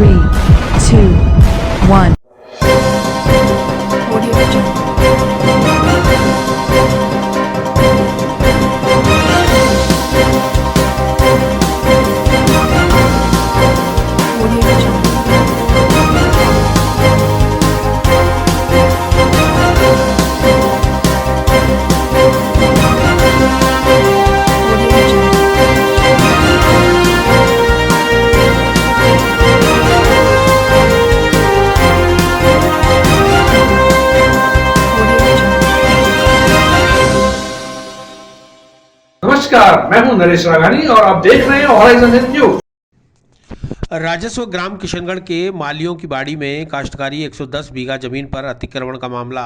3, 2, 1. Audio Jungle. Audio Jungle. Audio Jungle. Audio Jungle. नमस्कार, मैं हूं नरेश राघानी और आप देख रहे हैं हॉराइजन न्यूज। राजस्व ग्राम किशनगढ़ के मालियों की बाड़ी में काश्तकारी 110 बीघा जमीन पर अतिक्रमण का मामला।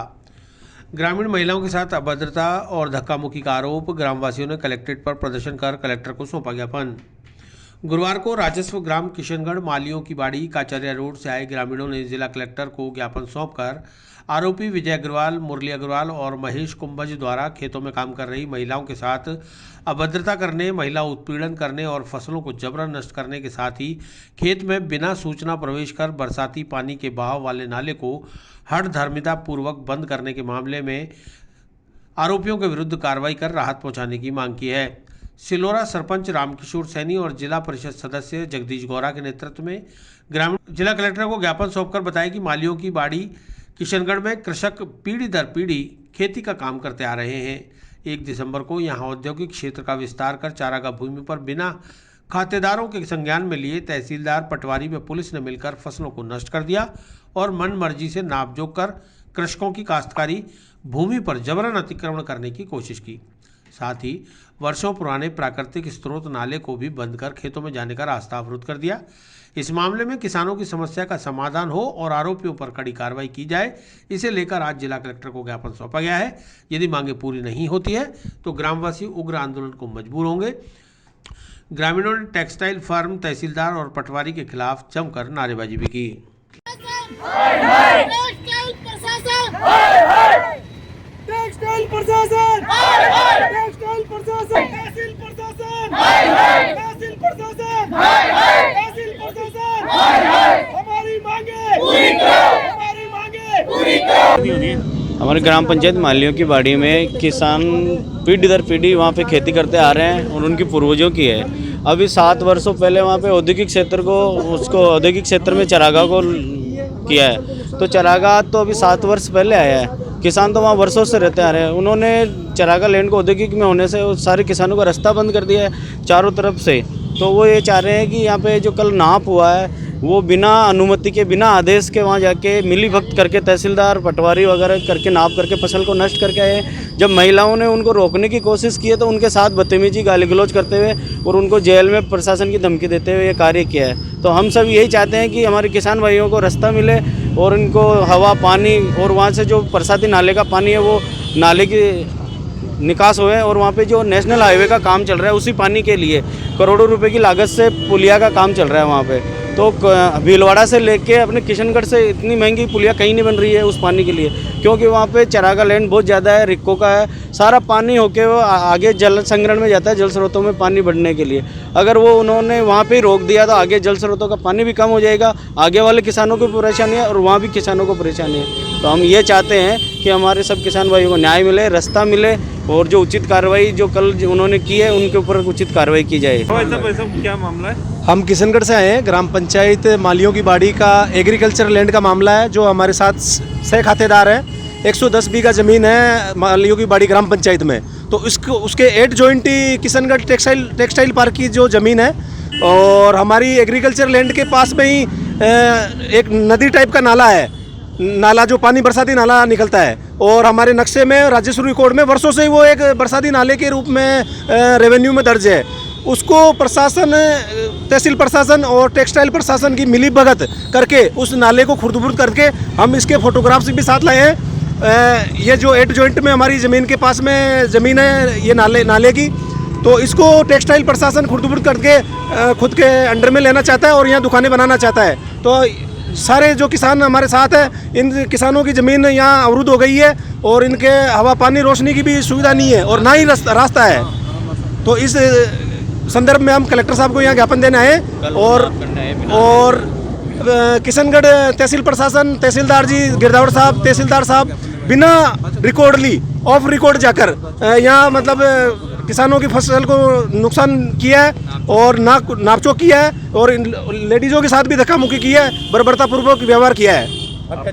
ग्रामीण महिलाओं के साथ अभद्रता और धक्का मुक्की का आरोप। ग्रामवासियों ने कलेक्ट्रेट पर प्रदर्शन कर कलेक्टर को सौंपा ज्ञापन। गुरुवार को राजस्व ग्राम किशनगढ़ मालियों की बाड़ी काचरिया रोड से आए ग्रामीणों ने जिला कलेक्टर को ज्ञापन सौंपकर आरोपी विजय अग्रवाल, मुरली अग्रवाल और महेश कुंभज द्वारा खेतों में काम कर रही महिलाओं के साथ अभद्रता करने, महिला उत्पीड़न करने और फसलों को जबरन नष्ट करने के साथ ही खेत में बिना सूचना प्रवेश कर बरसाती पानी के बहाव वाले नाले को हठधर्मिता पूर्वक बंद करने के मामले में आरोपियों के विरुद्ध कार्रवाई कर राहत पहुंचाने की मांग की है। सिलोरा सरपंच रामकिशोर सैनी और जिला परिषद सदस्य जगदीश गौरा के नेतृत्व में ग्रामीण जिला कलेक्टर को ज्ञापन सौंपकर बताया कि मालियों की बाड़ी किशनगढ़ में कृषक पीढ़ी दर पीढ़ी खेती का काम करते आ रहे हैं। 1 दिसंबर को यहां औद्योगिक क्षेत्र का विस्तार कर चारागाह भूमि पर बिना खातेदारों के संज्ञान में लिए तहसीलदार, पटवारी व पुलिस ने मिलकर फसलों को नष्ट कर दिया और मन मर्जी से नापजोक कर कृषकों की काश्तकारी भूमि पर जबरन अतिक्रमण करने की कोशिश की। साथ ही वर्षों पुराने प्राकृतिक स्रोत नाले को भी बंद कर खेतों में जाने का रास्ता अवरुद्ध कर दिया। इस मामले में किसानों की समस्या का समाधान हो और आरोपियों पर कड़ी कार्रवाई की जाए, इसे लेकर आज जिला कलेक्टर को ज्ञापन सौंपा गया है। यदि मांगे पूरी नहीं होती है तो ग्रामवासी उग्र आंदोलन को मजबूर होंगे। ग्रामीणों ने टेक्सटाइल फर्म, तहसीलदार और पटवारी के खिलाफ जमकर नारेबाजी भी की। टेक्सटाइल प्रशासन, टेक्सटाइल प्रशासन, तहसील प्रशासन, तहसील प्रशासन, तहसील प्रशासन, हमारी मांगे पूरी करो, हमारी मांगे पूरी करो। हमारे ग्राम पंचायत मालियों की बाड़ी में किसान पीढ़ी दर पीढ़ी वहाँ पे खेती करते आ रहे हैं और उनकी पूर्वजों की है। अभी 7 वर्षों पहले वहाँ पे औद्योगिक क्षेत्र को औद्योगिक क्षेत्र में चरागाह को किया है। तो चरागाह तो अभी 7 वर्ष पहले आया है। किसान तो वहाँ वर्षों से रहते आ रहे हैं। उन्होंने चरागाह लैंड को औद्योगिक में होने से सारे किसानों का रास्ता बंद कर दिया है चारों तरफ से। तो वो ये चाह रहे हैं कि यहाँ पे जो कल नाप हुआ है वो बिना अनुमति के, बिना आदेश के वहाँ जाके मिली भगत करके तहसीलदार, पटवारी वगैरह करके नाप करके फसल को नष्ट करके आए। जब महिलाओं ने उनको रोकने की कोशिश की है तो उनके साथ बदतमीजी, गाली गलौज करते हुए और उनको जेल में प्रशासन की धमकी देते हुए ये कार्य किया है। तो हम सब यही चाहते हैं कि हमारे किसान भाइयों को रास्ता मिले और इनको हवा, पानी और वहाँ से जो बरसाती नाले का पानी है वो नाले की निकास हुए और वहाँ पे जो नेशनल हाईवे का काम चल रहा है उसी पानी के लिए करोड़ों रुपए की लागत से पुलिया का काम चल रहा है वहाँ पे। तो भीलवाड़ा से लेके अपने किशनगढ़ से इतनी महंगी पुलिया कहीं नहीं बन रही है उस पानी के लिए, क्योंकि वहाँ पे चरागाह लैंड बहुत ज़्यादा है, रिक्को का है। सारा पानी होके वो आगे जल संग्रहण में जाता है, जल स्रोतों में पानी बढ़ने के लिए। अगर वो उन्होंने वहाँ पे ही रोक दिया तो आगे जल स्रोतों का पानी भी कम हो जाएगा, आगे वाले किसानों को परेशानी है और वहाँ भी किसानों को परेशानी है। तो हम ये चाहते हैं कि हमारे सब किसान भाइयों को न्याय मिले, रास्ता मिले और जो उचित कार्रवाई जो कल उन्होंने की है उनके ऊपर उचित कार्रवाई की जाए। क्या मामला है? हम किशनगढ़ से आए हैं। ग्राम पंचायत मालियों की बाड़ी का एग्रीकल्चर लैंड का मामला है। जो हमारे साथ 6 खातेदार हैं, 110 बीघा ज़मीन है मालियों की बाड़ी ग्राम पंचायत में। तो उसके adjoint Kishangarh textile park की जो ज़मीन है और हमारी एग्रीकल्चर लैंड के पास में ही एक नदी टाइप का नाला है, नाला जो पानी बरसाती नाला निकलता है और हमारे नक्शे में राजस्व रिकॉर्ड में वर्षों से वो एक बरसाती नाले के रूप में रेवेन्यू में दर्ज है। उसको प्रशासन, तहसील प्रशासन और टेक्सटाइल प्रशासन की मिली भगत करके उस नाले को खुर्द-बुर्द करके हम इसके फोटोग्राफ्स भी साथ लाए हैं। ये जो एड जॉइंट में हमारी ज़मीन के पास में ज़मीन है ये नाले की, तो इसको टेक्सटाइल प्रशासन खुर्द-बुर्द करके खुद के अंडर में लेना चाहता है और यहाँ दुकानें बनाना चाहता है। तो सारे जो किसान हमारे साथ हैं, इन किसानों की ज़मीन यहाँ अवरुद्ध हो गई है और इनके हवा, पानी, रोशनी की भी सुविधा नहीं है और ना ही रास्ता है। तो इस संदर्भ में हम कलेक्टर साहब को यहाँ ज्ञापन देने आए और किशनगढ़ तहसील प्रशासन, तहसीलदार जी, गिरदावड़ साहब, तहसीलदार साहब बिना रिकॉर्डली ऑफ रिकॉर्ड जाकर यहाँ मतलब किसानों की फसल को नुकसान किया है और नापचोक किया है और इन लेडीज़ों के साथ भी धक्का मुक्की किया है, बर्बरतापूर्वक व्यवहार किया है। आप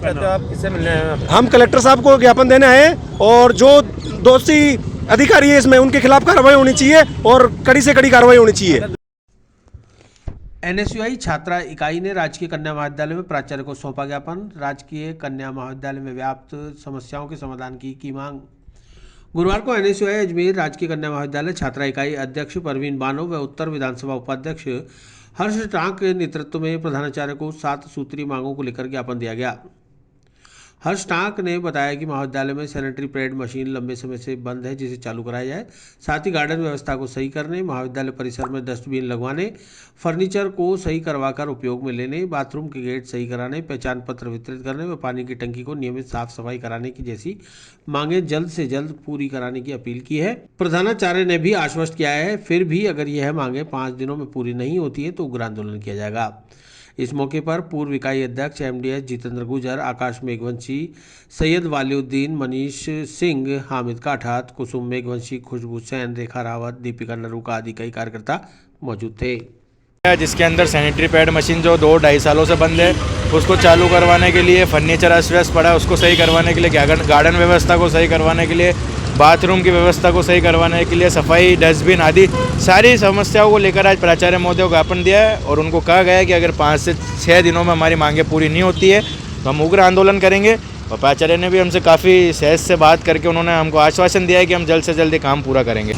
किससे मिलने हैं? हम कलेक्टर साहब को ज्ञापन देने आए और जो दोषी अधिकारी है इसमें उनके खिलाफ कार्रवाई होनी चाहिए और कड़ी से कड़ी कार्रवाई होनी चाहिए। एनएसयूआई छात्रा इकाई ने राजकीय कन्या महाविद्यालय में प्राचार्य को सौंपा ज्ञापन। राजकीय कन्या महाविद्यालय में व्याप्त समस्याओं के समाधान की मांग। गुरुवार को एनएसयूआई अजमेर राजकीय कन्या महाविद्यालय छात्रा इकाई अध्यक्ष परवीन बानो व उत्तर विधानसभा उपाध्यक्ष हर्ष टांक के नेतृत्व में प्रधानाचार्य को 7 सूत्रीय मांगों को लेकर ज्ञापन दिया गया। हर्ष टांक ने बताया कि महाविद्यालय में सैनिटरी पैड मशीन लंबे समय से बंद है, जिसे चालू कराया जाए। साथ ही गार्डन व्यवस्था को सही करने, महाविद्यालय परिसर में डस्टबिन लगवाने, फर्नीचर को सही करवाकर उपयोग में लेने, बाथरूम के गेट सही कराने, पहचान पत्र वितरित करने व पानी की टंकी को नियमित साफ सफाई कराने की जैसी मांगें जल्द से जल्द पूरी कराने की अपील की है। प्रधानाचार्य ने भी आश्वस्त किया है, फिर भी अगर यह मांगें 5 दिनों में पूरी नहीं होती है तो उग्र आंदोलन किया जाएगा। इस मौके पर पूर्व इकाई अध्यक्ष एमडीएस जितेंद्र गुजर, आकाश मेघवंशी, सैयद वालिउद्दीन, मनीष सिंह, हामिद काठात, कुसुम मेघवंशी, खुशबू सैन, रेखा रावत, दीपिका नरूका आदि कई कार्यकर्ता मौजूद थे। जिसके अंदर सैनिटरी पैड मशीन जो 2-2.5 सालों से बंद है, उसको चालू करवाने के लिए, फर्नीचर अस्त व्यस्त पड़ा है उसको सही करवाने के लिए, गार्डन व्यवस्था को सही करवाने के लिए, बाथरूम की व्यवस्था को सही करवाने के लिए, सफाई, डस्टबिन आदि सारी समस्याओं को लेकर आज प्राचार्य महोदय को ज्ञापन दिया है और उनको कहा गया है कि अगर 5 से 6 दिनों में हमारी मांगें पूरी नहीं होती है तो हम उग्र आंदोलन करेंगे। और प्राचार्य ने भी हमसे काफ़ी सहज से बात करके उन्होंने हमको आश्वासन दिया है कि हम जल्द से जल्द काम पूरा करेंगे।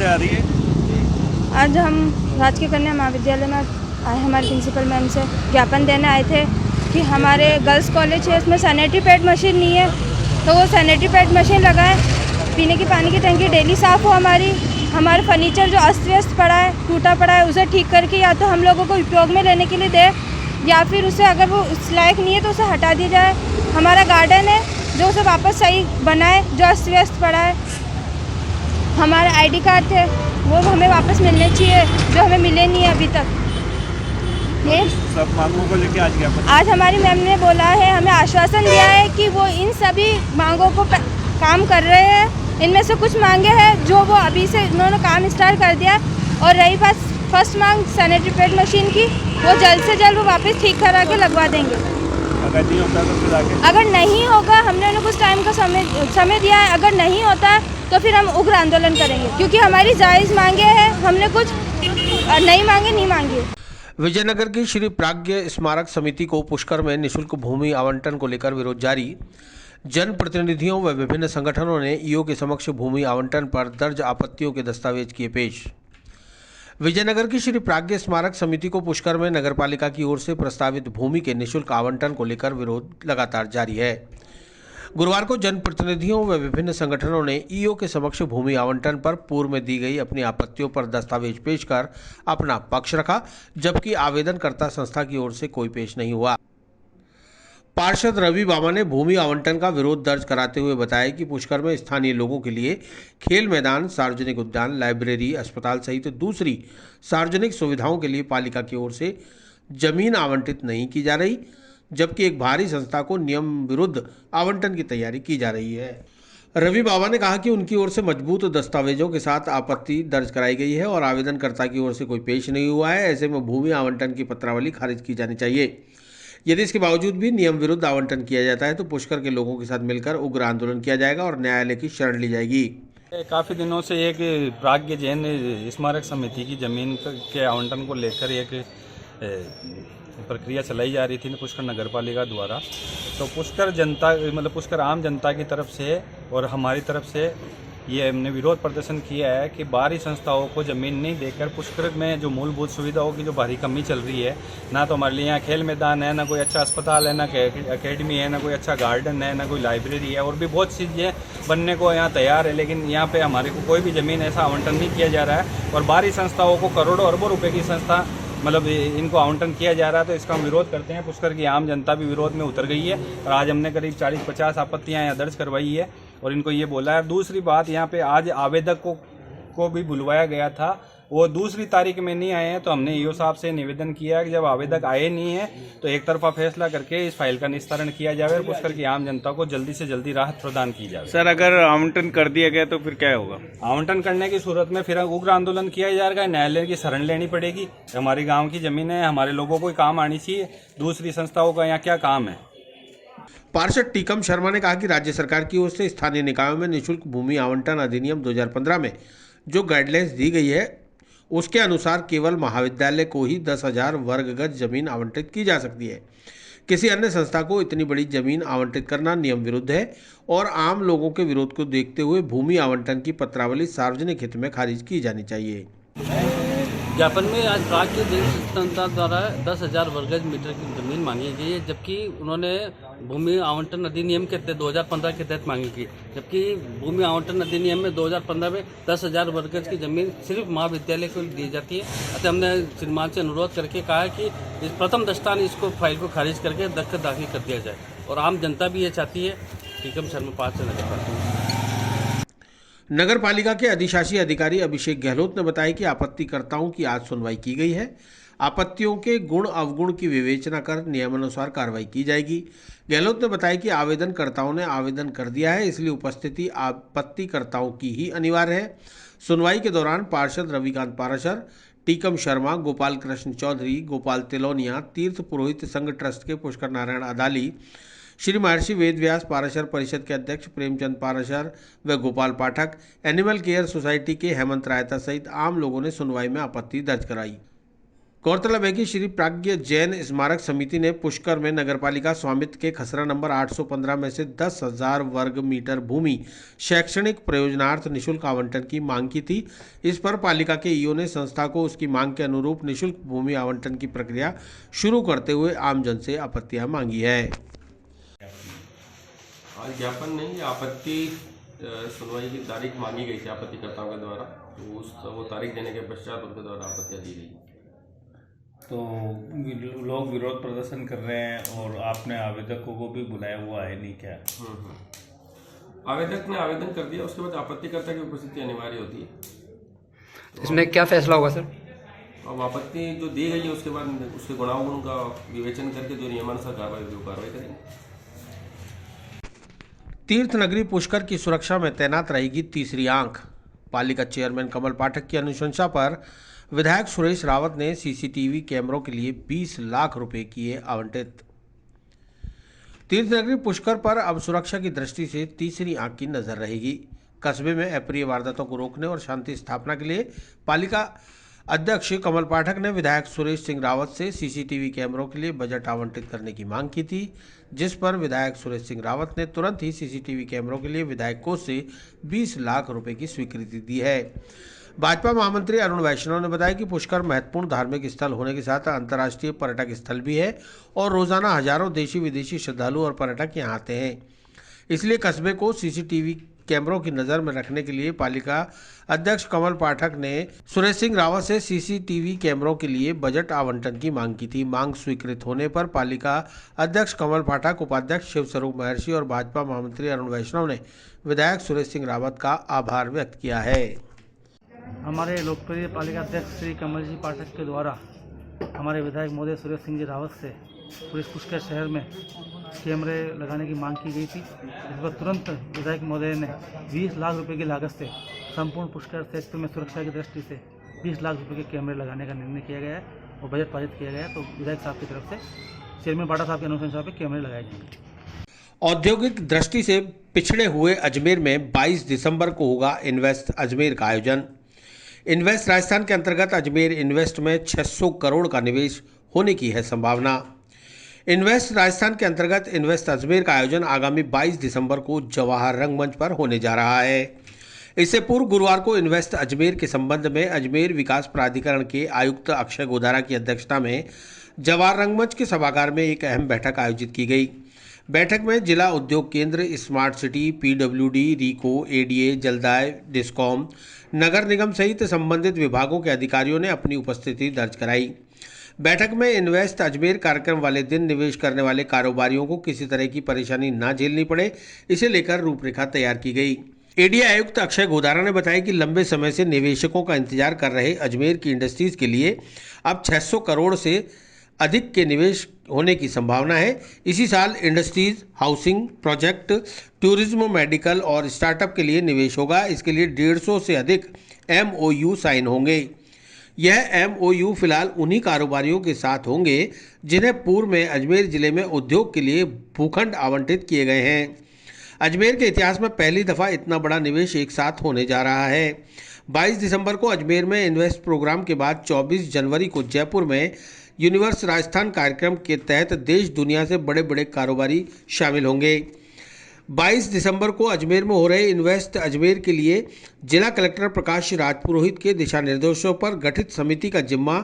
आज हम राजकीय कन्या महाविद्यालय में आए, हमारे प्रिंसिपल मैम से ज्ञापन देने आए थे कि हमारे गर्ल्स कॉलेज है उसमें सैनिटरी पैड मशीन नहीं है, तो वो सैनिटरी पैड मशीन लगाएं, पीने की पानी की टंकी डेली साफ़ हो, हमारा फर्नीचर जो अस्त व्यस्त पड़ा है, टूटा पड़ा है, उसे ठीक करके या तो हम लोगों को उपयोग में लेने के लिए दे या फिर उसे अगर वो उस लायक नहीं है तो उसे हटा दिया जाए। हमारा गार्डन है जो उसे वापस सही बनाए, जो अस्त व्यस्त पड़ा है। हमारे आईडी कार्ड थे वो हमें वापस मिलने चाहिए, जो हमें मिले नहीं है अभी तक। ये सब मांगों को लेके आज हमारी मैम ने बोला है, हमें आश्वासन दिया है कि वो इन सभी मांगों को काम कर रहे हैं। इनमें से कुछ मांगे हैं जो वो अभी से उन्होंने काम स्टार्ट कर दिया, और रही बात फर्स्ट मांग सैनिटरी पैड मशीन की, वो जल्द से जल्द वो वापस ठीक करा के लगवा देंगे। अगर नहीं होता तो फिर आगे? अगर नहीं होगा, हमने उन्हें कुछ टाइम का समय दिया है, अगर नहीं होता तो फिर हम उग्र आंदोलन करेंगे, क्योंकि हमारी जायज़ मांगे हैं, हमने कुछ नई मांगे नहीं मांगी। विजयनगर की श्री प्राज्ञ स्मारक समिति को पुष्कर में निःशुल्क भूमि आवंटन को लेकर विरोध जारी। जनप्रतिनिधियों व विभिन्न संगठनों ने ईओ के समक्ष भूमि आवंटन पर दर्ज आपत्तियों के दस्तावेज किए पेश। विजयनगर की श्री प्राज्ञ स्मारक समिति को पुष्कर में नगरपालिका की ओर से प्रस्तावित भूमि के निःशुल्क आवंटन को लेकर विरोध लगातार जारी है। गुरुवार को जनप्रतिनिधियों व विभिन्न संगठनों ने ईओ के समक्ष भूमि आवंटन पर पूर्व में दी गई अपनी आपत्तियों पर दस्तावेज पेश कर अपना पक्ष रखा, जबकि आवेदनकर्ता संस्था की ओर से कोई पेश नहीं हुआ। पार्षद रवि बाबा ने भूमि आवंटन का विरोध दर्ज कराते हुए बताया कि पुष्कर में स्थानीय लोगों के लिए खेल मैदान, सार्वजनिक उद्यान, लाइब्रेरी, अस्पताल सहित दूसरी सार्वजनिक सुविधाओं के लिए पालिका की ओर से जमीन आवंटित नहीं की जा रही, जबकि एक भारी संस्था को नियम विरुद्ध आवंटन की तैयारी की जा रही है। रवि बाबा ने कहा कि उनकी ओर से मजबूत दस्तावेजों के साथ आपत्ति दर्ज कराई गई है और आवेदनकर्ता की ओर से कोई पेश नहीं हुआ है। ऐसे में भूमि आवंटन की पत्रावली खारिज की जानी चाहिए। यदि इसके बावजूद भी नियम विरुद्ध आवंटन किया जाता है तो पुष्कर के लोगों के साथ मिलकर उग्र आंदोलन किया जाएगा और न्यायालय की शरण ली जाएगी। काफ़ी दिनों से एक प्राज्ञ जैन स्मारक समिति की ज़मीन के आवंटन को लेकर एक प्रक्रिया चलाई जा रही थी पुष्कर नगरपालिका द्वारा। तो पुष्कर जनता मतलब पुष्कर आम जनता की तरफ से और हमारी तरफ से ये हमने विरोध प्रदर्शन किया है कि बाहरी संस्थाओं को ज़मीन नहीं देकर पुष्कर में जो मूलभूत सुविधाओं की जो भारी कमी चल रही है, ना तो हमारे लिए यहाँ खेल मैदान है, ना कोई अच्छा अस्पताल है, ना एकेडमी है, ना कोई अच्छा गार्डन है, ना कोई लाइब्रेरी है, और भी बहुत चीज़ें बनने को यहाँ तैयार है, लेकिन यहाँ पे हमारे को कोई भी ज़मीन ऐसा आवंटन नहीं किया जा रहा है। और बाहरी संस्थाओं को करोड़ों अरबों रुपये की संस्था मतलब इनको आवंटन किया जा रहा है। तो इसका हम विरोध करते हैं। पुष्कर की आम जनता भी विरोध में उतर गई है और आज हमने करीब 40-50 आपत्तियाँ यहाँ दर्ज करवाई है और इनको ये बोला है। दूसरी बात, यहाँ पे आज आवेदक को भी बुलवाया गया था वो दूसरी तारीख में नहीं आए हैं, तो हमने ईओ साहब से निवेदन किया कि जब आवेदक आए नहीं है तो एक तरफा फैसला करके इस फाइल का निस्तारण किया जाए और पुष्कर की आम जनता को जल्दी से जल्दी राहत प्रदान की जाए। सर, अगर आवंटन कर दिया गया तो फिर क्या होगा? आवंटन करने की सूरत में फिर उग्र आंदोलन किया जाएगा, न्यायालय की शरण लेनी पड़ेगी। हमारे गाँव की जमीन है, हमारे लोगों को काम आनी चाहिए, दूसरी संस्थाओं का यहाँ क्या काम है। पार्षद टीकम शर्मा ने कहा कि राज्य सरकार की ओर से स्थानीय निकायों में निःशुल्क भूमि आवंटन अधिनियम 2015 में जो गाइडलाइंस दी गई है उसके अनुसार केवल महाविद्यालय को ही 10,000 वर्ग गज जमीन आवंटित की जा सकती है। किसी अन्य संस्था को इतनी बड़ी जमीन आवंटित करना नियम विरुद्ध है और आम लोगों के विरोध को देखते हुए भूमि आवंटन की पत्रावली सार्वजनिक हित में खारिज की जानी चाहिए। ज्ञापन में आज प्राग के जन संस्था द्वारा 10,000 वर्ग मीटर की जमीन मांगी गई है, जबकि उन्होंने भूमि आवंटन अधिनियम के तहत 2015 के तहत मांगी थी, जबकि भूमि आवंटन अधिनियम में 2015 में 10,000 वर्ग की जमीन सिर्फ महाविद्यालय को दी जाती है। अतः हमने श्रीमान से अनुरोध करके कहा है कि इस प्रथम दस्तान इसको फाइल को खारिज करके दस्तखत दाखिल कर दिया जाए और आम जनता भी ये चाहती है। टीकम शर्मा 5 से नगर पालिका। नगर पालिका के अधिशासी अधिकारी अभिषेक गहलोत ने बताया कि आपत्तिकर्ताओं की आज सुनवाई की गई है। आपत्तियों के गुण अवगुण की विवेचना कर नियमानुसार कार्रवाई की जाएगी। गहलोत ने बताया कि आवेदनकर्ताओं ने आवेदन कर दिया है, इसलिए उपस्थिति आपत्तिकर्ताओं की ही अनिवार्य है। सुनवाई के दौरान पार्षद रविकांत पाराशर, टीकम शर्मा, गोपाल कृष्ण चौधरी, गोपाल तिलोनिया, तीर्थ पुरोहित संघ ट्रस्ट के पुष्कर नारायण अदाली, श्री महर्षि वेदव्यास पाराशर परिषद के अध्यक्ष प्रेमचंद पाराशर व गोपाल पाठक, एनिमल केयर सोसाइटी के हेमंत रायता सहित आम लोगों ने सुनवाई में आपत्ति दर्ज कराई। गौरतलब है कि श्री प्राज्ञ जैन स्मारक समिति ने पुष्कर में नगरपालिका स्वामित्व के खसरा नंबर 815 में से 10,000 वर्ग मीटर भूमि शैक्षणिक प्रयोजनार्थ निःशुल्क आवंटन की मांग की थी। इस पर पालिका के ईओ ने संस्था को उसकी मांग के अनुरूप निःशुल्क भूमि आवंटन की प्रक्रिया शुरू करते हुए आमजन से आपत्तियां मांगी है। आज ज्ञापन नहीं, आपत्ति सुनवाई की तारीख मांगी गई थी आपत्तिकर्ताओं के द्वारा, तो वो तारीख देने के पश्चात उनके द्वारा आपत्तियाँ दी गई। तो लोग विरोध प्रदर्शन कर रहे हैं और आपने आवेदकों को भी बुलाया, हुआ है नहीं क्या? आवेदक ने आवेदन कर दिया, उसके बाद आपत्तिकर्ता की उपस्थिति अनिवार्य होती है। तो इसमें क्या फैसला होगा सर? अब आपत्ति जो दी गई है उसके बाद उसके गुणावगुण का विवेचन करके जो नियमानुसार कार्रवाई करेंगे। तीर्थ नगरी पुष्कर की सुरक्षा में तैनात रहेगी तीसरी आंख। पालिका चेयरमैन कमल पाठक की अनुशंसा पर विधायक सुरेश रावत ने सीसीटीवी कैमरों के लिए 20 लाख रुपए किए आवंटित। तीर्थ नगरी पुष्कर पर अब सुरक्षा की दृष्टि से तीसरी आंख की नजर रहेगी। कस्बे में अप्रिय वारदातों को रोकने और शांति स्थापना के लिए पालिका अध्यक्ष कमल पाठक ने विधायक सुरेश सिंह रावत से सीसीटीवी कैमरों के लिए बजट आवंटित करने की मांग की थी, जिस पर विधायक सुरेश सिंह रावत ने तुरंत ही सीसीटीवी कैमरों के लिए विधायक कोष से 20 लाख रुपए की स्वीकृति दी है। भाजपा महामंत्री अरुण वैष्णव ने बताया कि पुष्कर महत्वपूर्ण धार्मिक स्थल होने के साथ अंतर्राष्ट्रीय पर्यटक स्थल भी है और रोजाना हजारों देशी विदेशी श्रद्धालु और पर्यटक यहाँ आते हैं। इसलिए कस्बे को सीसीटीवी कैमरों की नज़र में रखने के लिए पालिका अध्यक्ष कमल पाठक ने सुरेश सिंह रावत से सीसीटीवी कैमरों के लिए बजट आवंटन की मांग की थी। मांग स्वीकृत होने पर पालिका अध्यक्ष कमल पाठक, उपाध्यक्ष शिव स्वरूप महर्षि और भाजपा महामंत्री अरुण वैष्णव ने विधायक सुरेश सिंह रावत का आभार व्यक्त किया है। हमारे लोकप्रिय पालिका अध्यक्ष श्री कमल जी पाठक के द्वारा हमारे विधायक महोदय सुरेश सिंह जी रावत से पूरे पुष्कर शहर में कैमरे लगाने की मांग की गई थी। इस पर तुरंत विधायक महोदय ने 20 लाख रुपए की लागत से संपूर्ण पुष्कर क्षेत्र में सुरक्षा की दृष्टि से 20 लाख रुपए के कैमरे लगाने का निर्णय किया गया है और बजट पारित किया गया है। तो विधायक साहब की तरफ से चेयरमैन पाठक साहब के अनुशंसा पर कैमरे लगाए जाएंगे। औद्योगिक दृष्टि से पिछड़े हुए अजमेर में 22 दिसंबर को होगा इन्वेस्ट अजमेर का आयोजन। इन्वेस्ट राजस्थान के अंतर्गत अजमेर इन्वेस्ट में 600 करोड़ का निवेश होने की है संभावना। इन्वेस्ट राजस्थान के अंतर्गत इन्वेस्ट अजमेर का आयोजन आगामी 22 दिसंबर को जवाहर रंगमंच पर होने जा रहा है। इससे पूर्व गुरुवार को इन्वेस्ट अजमेर के संबंध में अजमेर विकास प्राधिकरण के आयुक्त अक्षय गोधारा की अध्यक्षता में जवाहर रंगमंच के सभागार में एक अहम बैठक आयोजित की गई। बैठक में जिला उद्योग केंद्र, smart city, PWD, RIICO, ADA, जलदाय, डिस्कॉम, नगर निगम सहित संबंधित विभागों के अधिकारियों ने अपनी उपस्थिति दर्ज कराई। बैठक में इन्वेस्ट अजमेर कार्यक्रम वाले दिन निवेश करने वाले कारोबारियों को किसी तरह की परेशानी न झेलनी पड़े, इसे लेकर रूपरेखा तैयार की गई। एडीए आयुक्त अक्षय गोदारा ने बताया कि लंबे समय से निवेशकों का इंतजार कर रहे अजमेर की इंडस्ट्रीज के लिए अब 600 करोड़ से अधिक के निवेश होने की संभावना है। इसी साल industries, housing project, tourism, medical और स्टार्टअप के लिए निवेश होगा। इसके लिए 150 से अधिक MOU साइन होंगे। यह MOU फिलहाल उन्हीं कारोबारियों के साथ होंगे जिन्हें पूर्व में अजमेर जिले में उद्योग के लिए भूखंड आवंटित किए गए हैं। अजमेर के इतिहास में पहली दफ़ा इतना बड़ा निवेश एक साथ होने जा रहा है। 22 दिसंबर को अजमेर में इन्वेस्ट प्रोग्राम के बाद 24 जनवरी को जयपुर में यूनिवर्स राजस्थान कार्यक्रम के तहत देश दुनिया से बड़े बड़े कारोबारी शामिल होंगे। 22 दिसंबर को अजमेर में हो रहे इन्वेस्ट अजमेर के लिए जिला कलेक्टर प्रकाश राजपुरोहित के दिशा निर्देशों पर गठित समिति का जिम्मा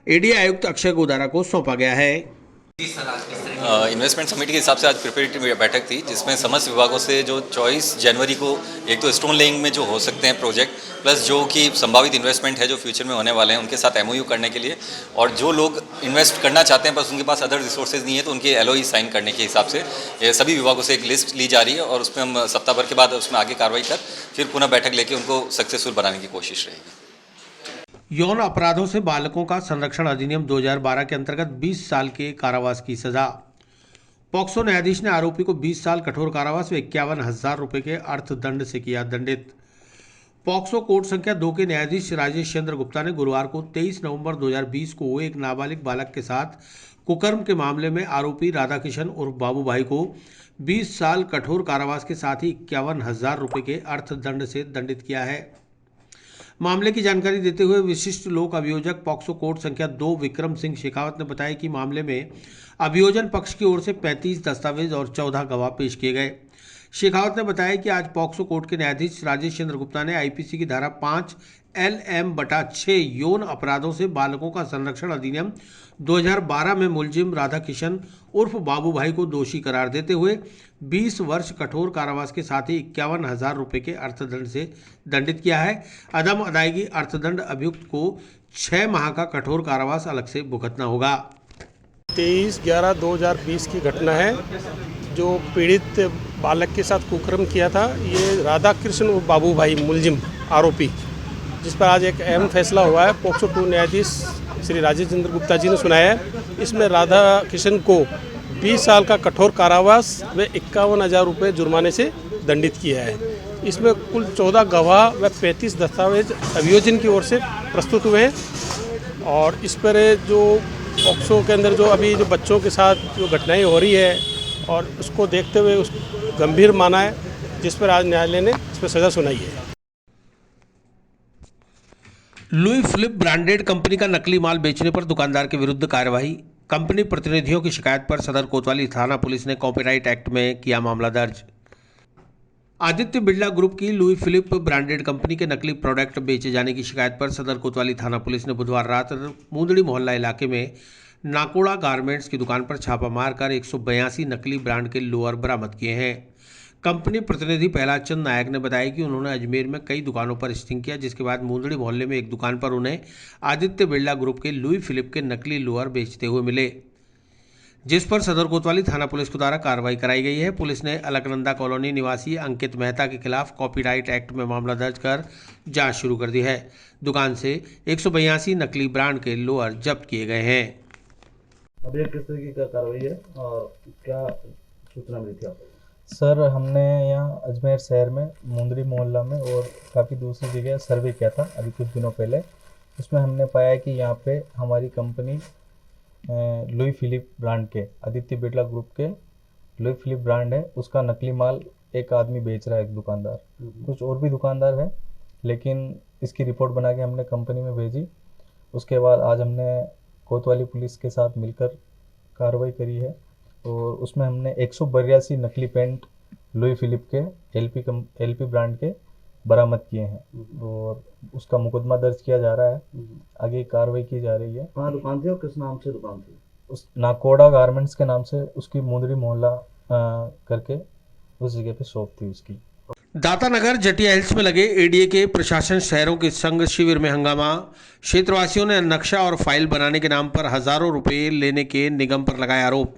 एडीए आयुक्त अक्षय गोदारा को सौंपा गया है। इन्वेस्टमेंट समिति के हिसाब से आज प्रिपरेटरी बैठक थी, जिसमें समस्त विभागों से जो 24 जनवरी को एक तो स्टोन लेइंग में जो हो सकते हैं प्रोजेक्ट, प्लस जो कि संभावित इन्वेस्टमेंट है जो फ्यूचर में होने वाले हैं उनके साथ MOU करने के लिए, और जो लोग इन्वेस्ट करना चाहते हैं बस उनके पास अदर रिसोर्सेज नहीं है तो उनके LOI साइन करने के हिसाब से ये सभी विभागों से एक लिस्ट ली जा रही है और उसमें हम सप्ताह भर के बाद उसमें आगे कार्रवाई कर फिर पुनः बैठक लेके उनको सक्सेसफुल बनाने की कोशिश रहेगी। यौन अपराधों से बालकों का संरक्षण अधिनियम 2012 के अंतर्गत 20 साल के कारावास की सजा। पॉक्सो न्यायाधीश ने आरोपी को 20 साल कठोर कारावास व 51,000 रुपये के अर्थदंड से किया दंडित। पॉक्सो कोर्ट संख्या 2 के न्यायाधीश राजेश चंद्र गुप्ता ने गुरुवार को 23 नवंबर 2020 को एक नाबालिग बालक के साथ कुकर्म के मामले में आरोपी राधाकिशन उर्फ बाबू भाई को 20 साल कठोर कारावास के साथ ही 51,000 रुपये के अर्थदंड से दंडित किया है। मामले की जानकारी देते हुए विशिष्ट लोक अभियोजक पॉक्सो कोर्ट संख्या 2 विक्रम सिंह शेखावत ने बताया कि मामले में अभियोजन पक्ष की ओर से 35 दस्तावेज और 14 गवाह पेश किए गए। शेखावत ने बताया कि आज पॉक्सो कोर्ट के न्यायाधीश राजेश चंद्र गुप्ता ने IPC की धारा 5 LM/6 यौन अपराधों से बालकों का संरक्षण अधिनियम 2012 में मुलजिम राधाकिशन उर्फ बाबू भाई को दोषी करार देते हुए 20 वर्ष कठोर कारावास के साथ ही 51,000 रुपये के अर्थदंड से दंडित किया है। अदम अदायगी अर्थदंड अभियुक्त को 6 माह का कठोर कारावास अलग से भुगतना होगा। 23/11/2020 की घटना है। जो पीड़ित बालक के साथ कुकर्म किया था ये राधा कृष्ण और बाबू भाई मुलजिम आरोपी, जिस पर आज एक अहम फैसला हुआ है। पॉक्सो 2 न्यायाधीश श्री राजेश चंद्र गुप्ता जी ने सुनाया है। इसमें राधा किशन को 20 साल का कठोर कारावास व 51,000 रुपये जुर्माने से दंडित किया है। इसमें कुल 14 गवाह व 35 दस्तावेज अभियोजन की ओर से प्रस्तुत हुए हैं और इस पर जो पॉक्सो के अंदर जो अभी जो बच्चों के साथ जो घटनाएं हो रही है और उसको देखते हुए उस गंभीर माना है, जिस पर आज न्यायालय ने इस पर सजा सुनाई है। लुई फिलिप ब्रांडेड कंपनी का नकली माल बेचने पर दुकानदार के विरुद्ध कार्यवाही। कंपनी प्रतिनिधियों की शिकायत पर सदर कोतवाली थाना पुलिस ने कॉपीराइट एक्ट में किया मामला दर्ज। आदित्य बिरला ग्रुप की लुई फिलिप ब्रांडेड कंपनी के नकली प्रोडक्ट बेचे जाने की शिकायत पर सदर कोतवाली थाना पुलिस ने बुधवार रात मुंदड़ी मोहल्ला इलाके में नाकोड़ा गारमेंट्स की दुकान पर छापा मारकर 182 नकली ब्रांड के लोअर बरामद किए हैं। कंपनी प्रतिनिधि प्रहलाद चंद नायक ने बताया कि उन्होंने अजमेर में कई दुकानों पर स्टिंग किया, जिसके बाद मुंदड़ी मोहल्ले में एक दुकान पर उन्हें आदित्य बिरला ग्रुप के लुई फिलिप के नकली लोअर बेचते हुए मिले, जिस पर सदर कोतवाली थाना पुलिस के द्वारा कार्रवाई कराई गई है। पुलिस ने अलकनंदा कॉलोनी निवासी अंकित मेहता के खिलाफ कॉपीराइट एक्ट में मामला दर्ज कर जांच शुरू कर दी है। दुकान से 182 नकली ब्रांड के लोअर जब्त किए गए हैं। अभी किस तरीके का कार्रवाई है और क्या सूचना मिली थी आपको? सर, हमने यहाँ अजमेर शहर में मुंदरी मोहल्ला में और काफ़ी दूसरी जगह सर्वे किया था अभी कुछ दिनों पहले। उसमें हमने पाया कि यहाँ पे हमारी कंपनी लुई फिलिप ब्रांड के आदित्य बिरला ग्रुप के लुई फिलिप ब्रांड है, उसका नकली माल एक आदमी बेच रहा है, एक दुकानदार। कुछ और भी दुकानदार है, लेकिन इसकी रिपोर्ट बना के हमने कंपनी में भेजी। उसके बाद आज हमने कोतवाली पुलिस के साथ मिलकर कार्रवाई करी है और उसमें हमने 182 नकली पेंट लुई फिलिप के LP ब्रांड के बरामद किए हैं और उसका मुकदमा दर्ज किया जा रहा है। आगे कार्रवाई की जा रही है। कहाँ दुकान थी और किस नाम से दुकान थी? उस नाकोड़ा गारमेंट्स के नाम से उसकी मुंदरी मोहल्ला करके उस जगह पे शॉप थी उसकी। दातानगर जटिया हिल्स में लगे एडीए के प्रशासन शहरों के संघ शिविर में हंगामा। क्षेत्रवासियों ने नक्शा और फाइल बनाने के नाम पर हजारों रुपए लेने के निगम पर लगाया आरोप।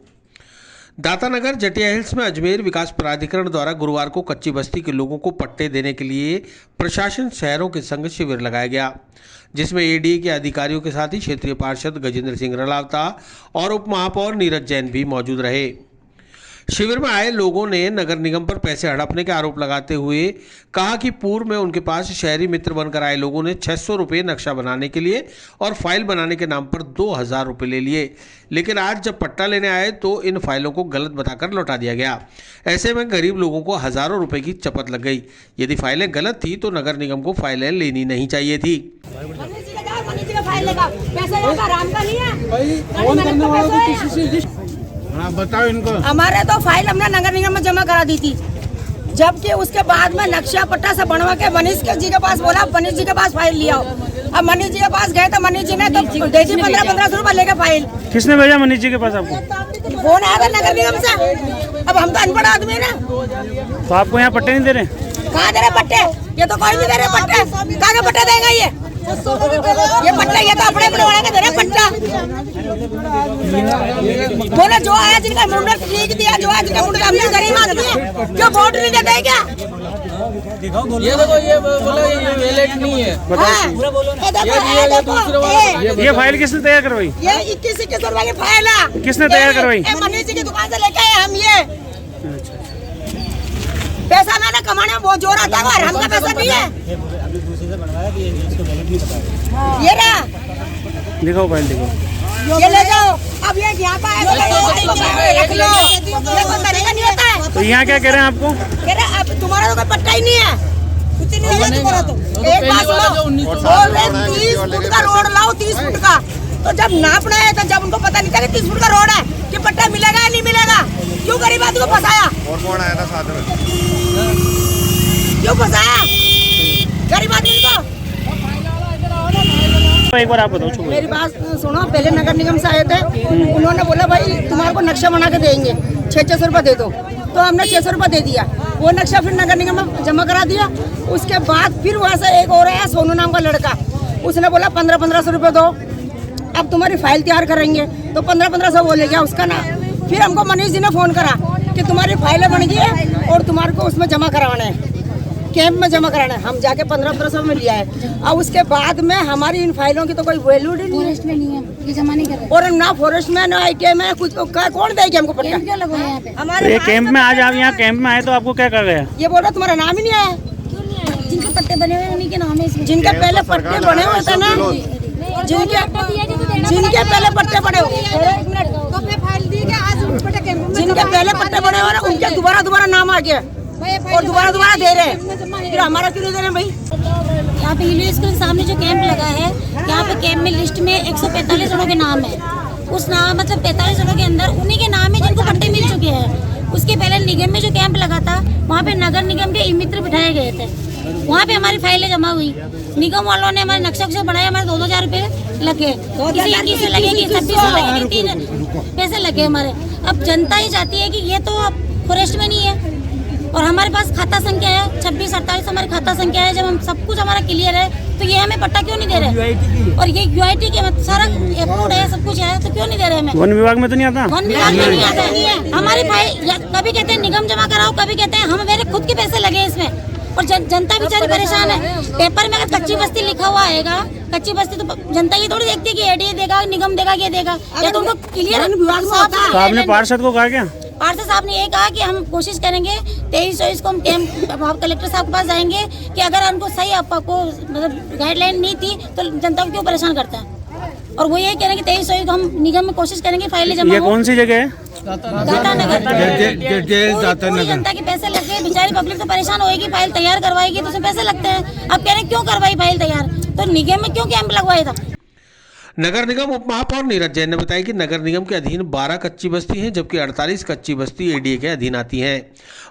दातानगर जटिया हिल्स में अजमेर विकास प्राधिकरण द्वारा गुरुवार को कच्ची बस्ती के लोगों को पट्टे देने के लिए प्रशासन शहरों के संग शिविर लगाया गया, जिसमें एडीए के अधिकारियों के साथ ही क्षेत्रीय पार्षद गजेंद्र सिंह रलावता और उप महापौर नीरज जैन भी मौजूद रहे। शिविर में आए लोगों ने नगर निगम पर पैसे हड़पने के आरोप लगाते हुए कहा कि पूर्व में उनके पास शहरी मित्र बनकर आए लोगों ने 600 रुपये नक्शा बनाने के लिए और फाइल बनाने के नाम पर 2000 रुपये ले लिए, लेकिन आज जब पट्टा लेने आए तो इन फाइलों को गलत बताकर लौटा दिया गया। ऐसे में गरीब लोगों को हजारों रुपए की चपत लग गई। यदि फाइलें गलत थी तो नगर निगम को फाइलें लेनी नहीं चाहिए थी। बताओ इनको। हमारे तो फाइल हमने नगर निगम में जमा करा दी थी, जबकि उसके बाद में नक्शा पट्टा से बनवा के मनीष जी के पास बोला, मनीष जी के पास फाइल लिया। अब मनीष जी के पास गए तो मनीष जी ने तो दे दी 1500 रुपए लेके फाइल। किसने भेजा मनीष जी के पास आपको? फोन आया था नगर निगम से। अब हम तो अनपढ़ आदमी है ना, तो आपको यहाँ पट्टे नहीं दे रहे? कहाँ दे रहे पट्टे? ये तो कोई नहीं दे रहे पट्टे। कहाँ के पट्टे देगा ये पट्टा? ये तो अपने बनवा के दे रहे पट्टा। बोले जो आया जिनका मुंडा ठीक दिया, जो आया जिनका मुंडा, हमने गरीब आदमी है, क्यों वोट नहीं देते क्या? ये देखो, ये बोला ये वैलिड नहीं है। ये फाइल किसने तैयार करवाई? ये 21 रुपए की फाइल है। किसने तैयार करवाई? मनीष जी की दुकान से लेके आए हम। ये पैसा मैंने कमाने में बहुत जोर आता है, हमका पैसा नहीं है। ये रहा, दिखाओ फाइल, दिखाओ। ये ले जाओ। अब ये यहाँ पे रख लो, ये तो तरीका नहीं होता है। तो यहाँ क्या कह रहे हैं आपको? कह रहे अब तुम्हारा तो कोई पट्टा ही नहीं है। एक बात सुनो, बोल रहे 30 फुट का रोड लाओ, 30 फुट का। तो जब नापना है तो जब उनको पता नहीं था कि 30 फुट का रोड है कि पट्टा मिलेगा या नहीं मिलेगा, क्यों गरीब आदमी को फंसाया? और कौन आया था साथ में? क्यों फंसाया गरीब आदमी को? एक बार आप बताओ। मेरी बात सुनो, पहले नगर निगम से आए थे, उन्होंने बोला भाई तुम्हारे को नक्शा बना के देंगे, 600 रुपये दे दो। तो हमने 600 रुपये दे दिया। वो नक्शा फिर नगर निगम में जमा करा दिया। उसके बाद फिर वहाँ से एक और आया, सोनू नाम का लड़का, उसने बोला 1500 रुपये दो, अब तुम्हारी फाइल तैयार करेंगे। तो 1500 बोले गया उसका ना। फिर हमको मनीष जी ने फ़ोन करा कि तुम्हारी फाइलें बन गई है और तुम्हारे को उसमें जमा करवाना है, कैंप में जमा कराना है। हम जाके 1500 में लिया है। और उसके बाद में हमारी इन फाइलों की तो कोई वैल्यू फॉरेस्ट में नहीं है, ये जमा नहीं कर। और ना फॉरेस्ट में ना ITA में कुछ कौन देगी हमको पट्टा? क्या लगा यहाँ पे? तो ये कैंप में आज आप यहाँ कैंप में आए तो आपको क्या कहा गया? ये बोल रहा तुम्हारा नाम ही नहीं आया। जिनके पट्टे बने हुए उन्हीं के नाम है इसमें। जिनके पहले पट्टे बने हुए थे ना, जिनके पहले पट्टे बने हुए, जिनके पहले पट्टे बने हुए उनके दोबारा नाम आ गया और दोबारा दे रहे हैं। फिर हमारा क्यों दे रहे हैं भाई? यहाँ पे इंग्लिश स्कूल सामने जो कैंप लगा है, यहाँ पे कैंप में लिस्ट में 145 जनों के नाम है। उस नाम मतलब 45 जनों के अंदर उन्हीं के नाम है जिनको पट्टे मिल चुके हैं। उसके पहले निगम में जो कैंप लगा था, वहाँ पे नगर निगम के मित्र बिठाए गए थे। वहाँ पे हमारी फाइलें जमा हुई। निगम वालों ने हमारे नक्शा बनाया, हमारे 2000 रुपये लगे, किसी 21 से लगेगी, 26 से लगेगी, 3 पैसे लगे हमारे। अब जनता ही चाहती है कि ये तो अब फॉरेस्ट में नहीं है और हमारे पास खाता संख्या है 26-48 हमारी खाता संख्या है। जब हम सब कुछ हमारा क्लियर है तो ये हमें पट्टा क्यों नहीं दे रहे? और ये UIT के सारा अप्रूव है, सब कुछ है, तो क्यों नहीं दे रहे हमें? वन विभाग में तो नहीं आता? वन विभाग में नहीं आता है। हमारी फाइल कभी कहते हैं निगम जमा कराओ, कभी कहते हैं हम मेरे खुद के पैसे लगे इसमें। और जनता बेचारी परेशान है। पेपर में अगर कच्ची बस्ती लिखा हुआ आएगा, कच्ची बस्ती तो जनता ये थोड़ी देखती है कि एडीए देगा, निगम देगा, ये देगा, या तो उनको क्लियर। तो आपने पार्षद को कहा क्या? पार्षद साहब ने ये कहा कि हम कोशिश करेंगे 23-24 को हम कैंप कलेक्टर साहब के पास जाएंगे कि अगर उनको सही आपको मतलब गाइडलाइन नहीं थी तो जनता को क्यों परेशान करता है। और वो ये कह रहे हैं कि 23-24 को हम निगम में कोशिश करेंगे फाइलें जमा। ये कौन सी जगह है? दातानगर। पूरी जनता के पैसे लग गए, बेचारी पब्लिक तो परेशान होएगी, फाइल तैयार करवाएगी तो उसमें पैसे लगते हैं। अब कह रहे हैं क्यों करवाई फाइल तैयार, तो निगम में क्यों कैंप लगवाया था? नगर निगम उप महापौर नीरज जैन ने बताया कि नगर निगम के अधीन 12 कच्ची बस्ती हैं, जबकि 48 कच्ची बस्ती एडीए के अधीन आती हैं।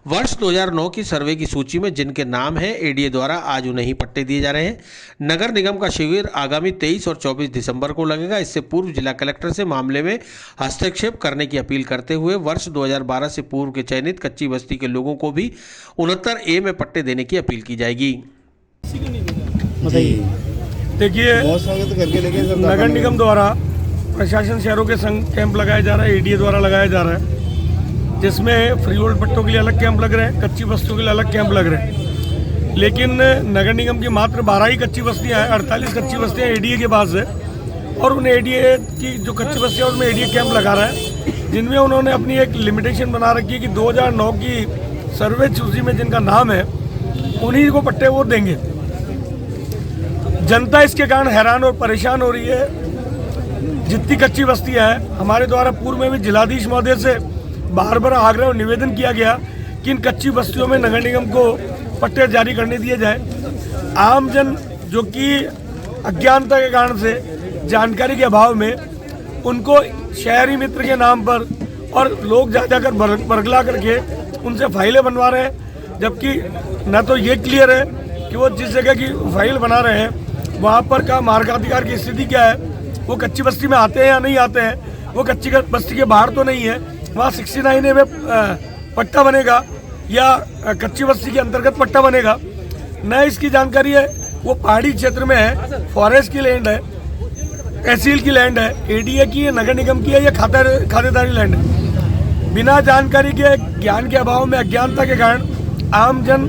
वर्ष 2009 की सर्वे की सूची में जिनके नाम हैं, एडीए द्वारा आज उन्हें ही पट्टे दिए जा रहे हैं। नगर निगम का शिविर आगामी 23 और 24 दिसंबर को लगेगा। इससे पूर्व जिला कलेक्टर से मामले में हस्तक्षेप करने की अपील करते हुए वर्ष 2012 से पूर्व के चयनित कच्ची बस्ती के लोगों को भी 69A में पट्टे देने की अपील की जाएगी। देखिए, नगर निगम द्वारा प्रशासन शहरों के संग कैंप लगाया जा रहा है, एडीए द्वारा लगाया जा रहा है। जिसमें फ्री होल्ड पट्टों के लिए अलग कैंप लग रहे हैं, कच्ची बस्तियों के लिए अलग कैंप लग रहे हैं। लेकिन नगर निगम की मात्र 12 ही कच्ची बस्तियाँ हैं, 48 कच्ची बस्तियाँ एडीए के पास है और उन एडीए की जो कच्ची बस्तियाँ उसमें एडीए कैंप लगा रहा है, जिनमें उन्होंने अपनी एक लिमिटेशन बना रखी है कि 2009 की सर्वे सूची में जिनका नाम है उन्हीं को पट्टे वो देंगे। जनता इसके कारण हैरान और परेशान हो रही है। जितनी कच्ची बस्तियाँ हैं, हमारे द्वारा पूर्व में भी जिलाधीश महोदय से बार बार आग्रह और निवेदन किया गया कि इन कच्ची बस्तियों में नगर निगम को पट्टे जारी करने दिए जाए। आम जन जो कि अज्ञानता के कारण से, जानकारी के अभाव में उनको शहरी मित्र के नाम पर और लोग जाकर बरगला करके उनसे फाइलें बनवा रहे हैं, जबकि न तो ये क्लियर है कि वो जिस जगह की फाइल बना रहे हैं वहाँ पर का मार्गाधिकार की स्थिति क्या है, वो कच्ची बस्ती में आते हैं या नहीं आते हैं, वो कच्ची बस्ती के बाहर तो नहीं है, वहाँ 69A में पट्टा बनेगा या कच्ची बस्ती के अंतर्गत पट्टा बनेगा, न इसकी जानकारी है। वो पहाड़ी क्षेत्र में है, फॉरेस्ट की लैंड है, तहसील की लैंड है, एडीए की है, नगर निगम की है या खातेदारी लैंड है। बिना जानकारी के, ज्ञान के अभाव में, अज्ञानता के कारण आम जन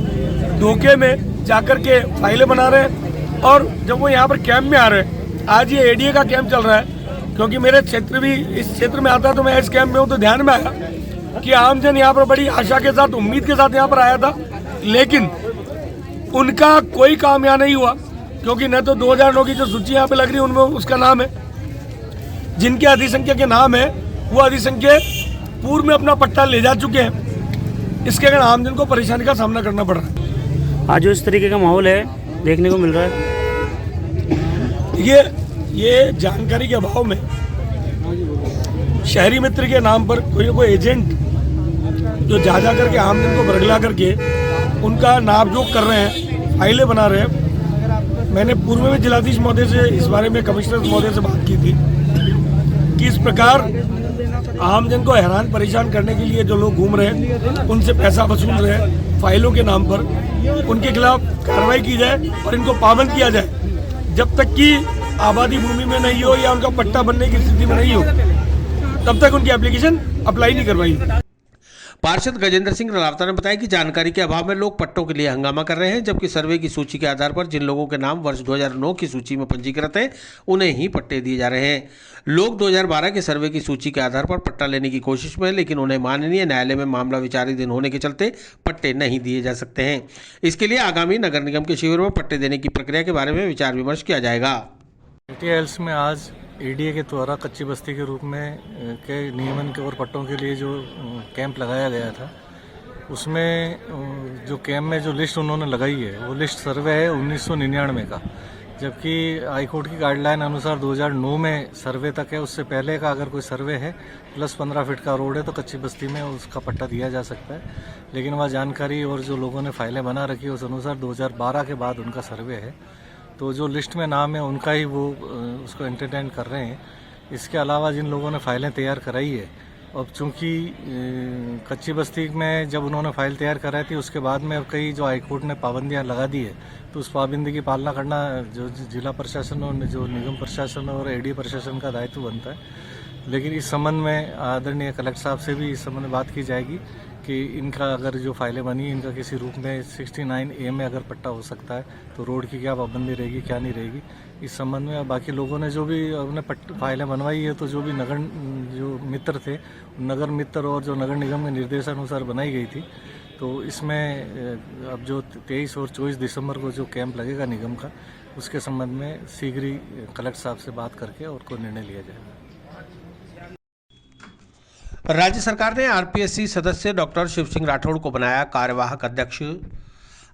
धोखे में जाकर के फाइलें बना रहे हैं। और जब वो यहाँ पर कैंप में आ रहे हैं, आज ये एडीए का कैंप चल रहा है, क्योंकि मेरे क्षेत्र भी इस क्षेत्र में आता है तो मैं इस कैंप में हूँ, तो ध्यान में आया कि आम जन यहाँ पर बड़ी आशा के साथ, उम्मीद के साथ यहाँ पर आया था, लेकिन उनका कोई काम यहाँ नहीं हुआ, क्योंकि न तो 2009 की जो सूची यहाँ पे लग रही है उनमें उसका नाम है, जिनके अधिसंख्यक के नाम है वो अधिसंख्यक पूर्व में अपना पट्टा ले जा चुके हैं। इसके कारण आमजन को परेशानी का सामना करना पड़ रहा है। आज जो इस तरीके का माहौल है देखने को मिल रहा है, ये जानकारी के अभाव में शहरी मित्र के नाम पर कोई एजेंट जो जा करके आमजन को बरगला करके उनका नापजोक कर रहे हैं, फाइलें बना रहे हैं। मैंने पूर्व में जिलाधीश महोदय से इस बारे में, कमिश्नर महोदय से बात की थी कि इस प्रकार आमजन को हैरान परेशान करने के लिए जो लोग घूम रहे हैं, उनसे पैसा वसूल रहे हैं फाइलों के नाम पर, उनके खिलाफ कार्रवाई की जाए और इनको पाबंद किया जाए। जब तक कि आबादी भूमि में नहीं हो या उनका पट्टा बनने की स्थिति में नहीं हो, तब तक उनकी एप्लीकेशन अप्लाई नहीं करवाई। पार्षद गजेंद्र सिंह रलावता ने बताया कि जानकारी के अभाव में लोग पट्टों के लिए हंगामा कर रहे हैं, जबकि सर्वे की सूची के आधार पर जिन लोगों के नाम वर्ष 2009 की सूची में पंजीकृत हैं उन्हें ही पट्टे दिए जा रहे हैं। लोग 2012 के सर्वे की सूची के आधार पर पट्टा लेने की कोशिश में, लेकिन उन्हें माननीय न्यायालय में मामला विचाराधीन होने के चलते पट्टे नहीं दिए जा सकते हैं। इसके लिए आगामी नगर निगम के शिविर में पट्टे देने की प्रक्रिया के बारे में विचार विमर्श किया जाएगा। ATLs में आज एडीए के द्वारा कच्ची बस्ती के रूप में के नियमन के और पट्टों के लिए जो कैंप लगाया गया था, उसमें जो कैंप में जो लिस्ट उन्होंने लगाई है वो लिस्ट सर्वे है 1999 का, जबकि हाईकोर्ट की गाइडलाइन अनुसार 2009 में सर्वे तक है। उससे पहले का अगर कोई सर्वे है प्लस 15 फीट का रोड है तो कच्ची बस्ती में उसका पट्टा दिया जा सकता है। लेकिन वह जानकारी और जो लोगों ने फाइलें बना रखी है उस अनुसार 2012 के बाद उनका सर्वे है, तो जो लिस्ट में नाम है उनका ही वो उसको एंटरटेन कर रहे हैं। इसके अलावा जिन लोगों ने फाइलें तैयार कराई है, अब चूँकि कच्ची बस्ती में जब उन्होंने फाइल तैयार कराई थी उसके बाद में अब कई जो हाईकोर्ट ने पाबंदियां लगा दी है, तो उस पाबंदी की पालना करना जो जिला प्रशासन और जो निगम प्रशासन और एडीए प्रशासन का दायित्व बनता है। लेकिन इस संबंध में आदरणीय कलेक्टर साहब से भी इस संबंध में बात की जाएगी कि इनका अगर जो फाइलें बनी इनका किसी रूप में 69A में अगर पट्टा हो सकता है तो रोड की क्या पाबंदी रहेगी, क्या नहीं रहेगी, इस संबंध में। बाकी लोगों ने जो भी अपने फाइलें बनवाई है तो जो भी नगर जो मित्र थे, नगर मित्र और जो नगर निगम के निर्देशानुसार बनाई गई थी, तो इसमें अब जो 23 और 24 दिसंबर को जो कैंप लगेगा निगम का, उसके संबंध में शीघ्र ही कलेक्टर साहब से बात करके और कोई निर्णय लिया जाएगा। राज्य सरकार ने आरपीएससी सदस्य डॉक्टर शिव सिंह राठौड़ को बनाया कार्यवाहक अध्यक्ष।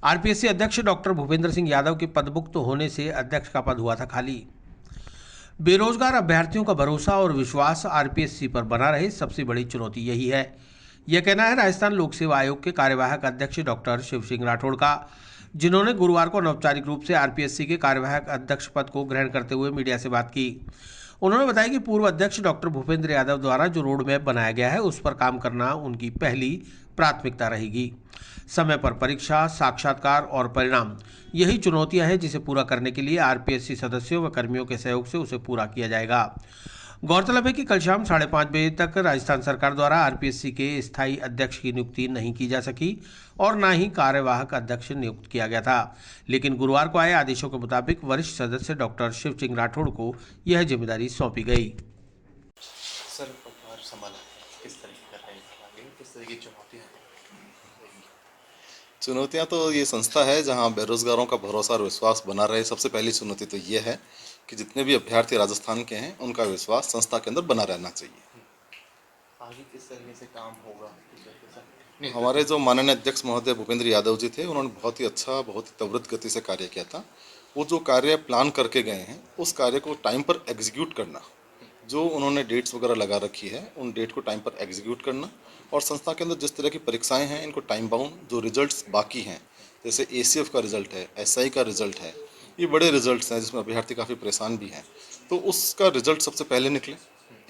आरपीएससी अध्यक्ष डॉक्टर भूपेंद्र सिंह यादव के पदमुक्त होने से अध्यक्ष का पद हुआ था खाली। बेरोजगार अभ्यर्थियों का भरोसा और विश्वास आरपीएससी पर बना रहे, सबसे बड़ी चुनौती यही है, यह कहना है राजस्थान लोक सेवा आयोग के कार्यवाहक अध्यक्ष डॉक्टर शिव सिंह राठौड़ का, जिन्होंने गुरुवार को अनौपचारिक रूप से आरपीएससी के कार्यवाहक अध्यक्ष पद को ग्रहण करते हुए मीडिया से बात की। उन्होंने बताया कि पूर्व अध्यक्ष डॉक्टर भूपेंद्र यादव द्वारा जो रोड मैप बनाया गया है उस पर काम करना उनकी पहली प्राथमिकता रहेगी। समय पर परीक्षा, साक्षात्कार और परिणाम, यही चुनौतियां हैं जिसे पूरा करने के लिए आरपीएससी सदस्यों व कर्मियों के सहयोग से उसे पूरा किया जाएगा। गौरतलब है कि कल शाम 5:30 बजे तक राजस्थान सरकार द्वारा आरपीएससी के स्थायी अध्यक्ष की नियुक्ति नहीं की जा सकी और न ही कार्यवाहक अध्यक्ष नियुक्त किया गया था, लेकिन गुरुवार को आए आदेशों के मुताबिक वरिष्ठ सदस्य डॉक्टर शिव सिंह राठौड़ को यह जिम्मेदारी सौंपी गई। सर, पदभार संभाला किस तरीके का रहेगा, किस तरह की चुनौतियाँ? चुनौतियाँ तो ये संस्था है जहाँ बेरोजगारों का भरोसा और विश्वास बना रहे। सबसे पहली चुनौती तो ये है कि जितने भी अभ्यर्थी राजस्थान के हैं उनका विश्वास संस्था के अंदर बना रहना चाहिए। आगे किस तरीके से काम होगा? हमारे जो माननीय अध्यक्ष महोदय भूपेंद्र यादव जी थे, उन्होंने बहुत ही अच्छा, बहुत ही त्वरित गति से कार्य किया था। वो जो कार्य प्लान करके गए हैं उस कार्य को टाइम पर एग्जीक्यूट करना, जो उन्होंने डेट्स वगैरह लगा रखी है उन डेट को टाइम पर एग्जीक्यूट करना, और संस्था के अंदर जिस तरह की परीक्षाएं हैं इनको टाइम बाउंड, जो रिजल्ट्स बाकी हैं जैसे ACF का रिजल्ट है, SI का रिजल्ट है, ये बड़े रिजल्ट्स हैं जिसमें अभ्यर्थी काफ़ी परेशान भी हैं, तो उसका रिजल्ट सबसे पहले निकले।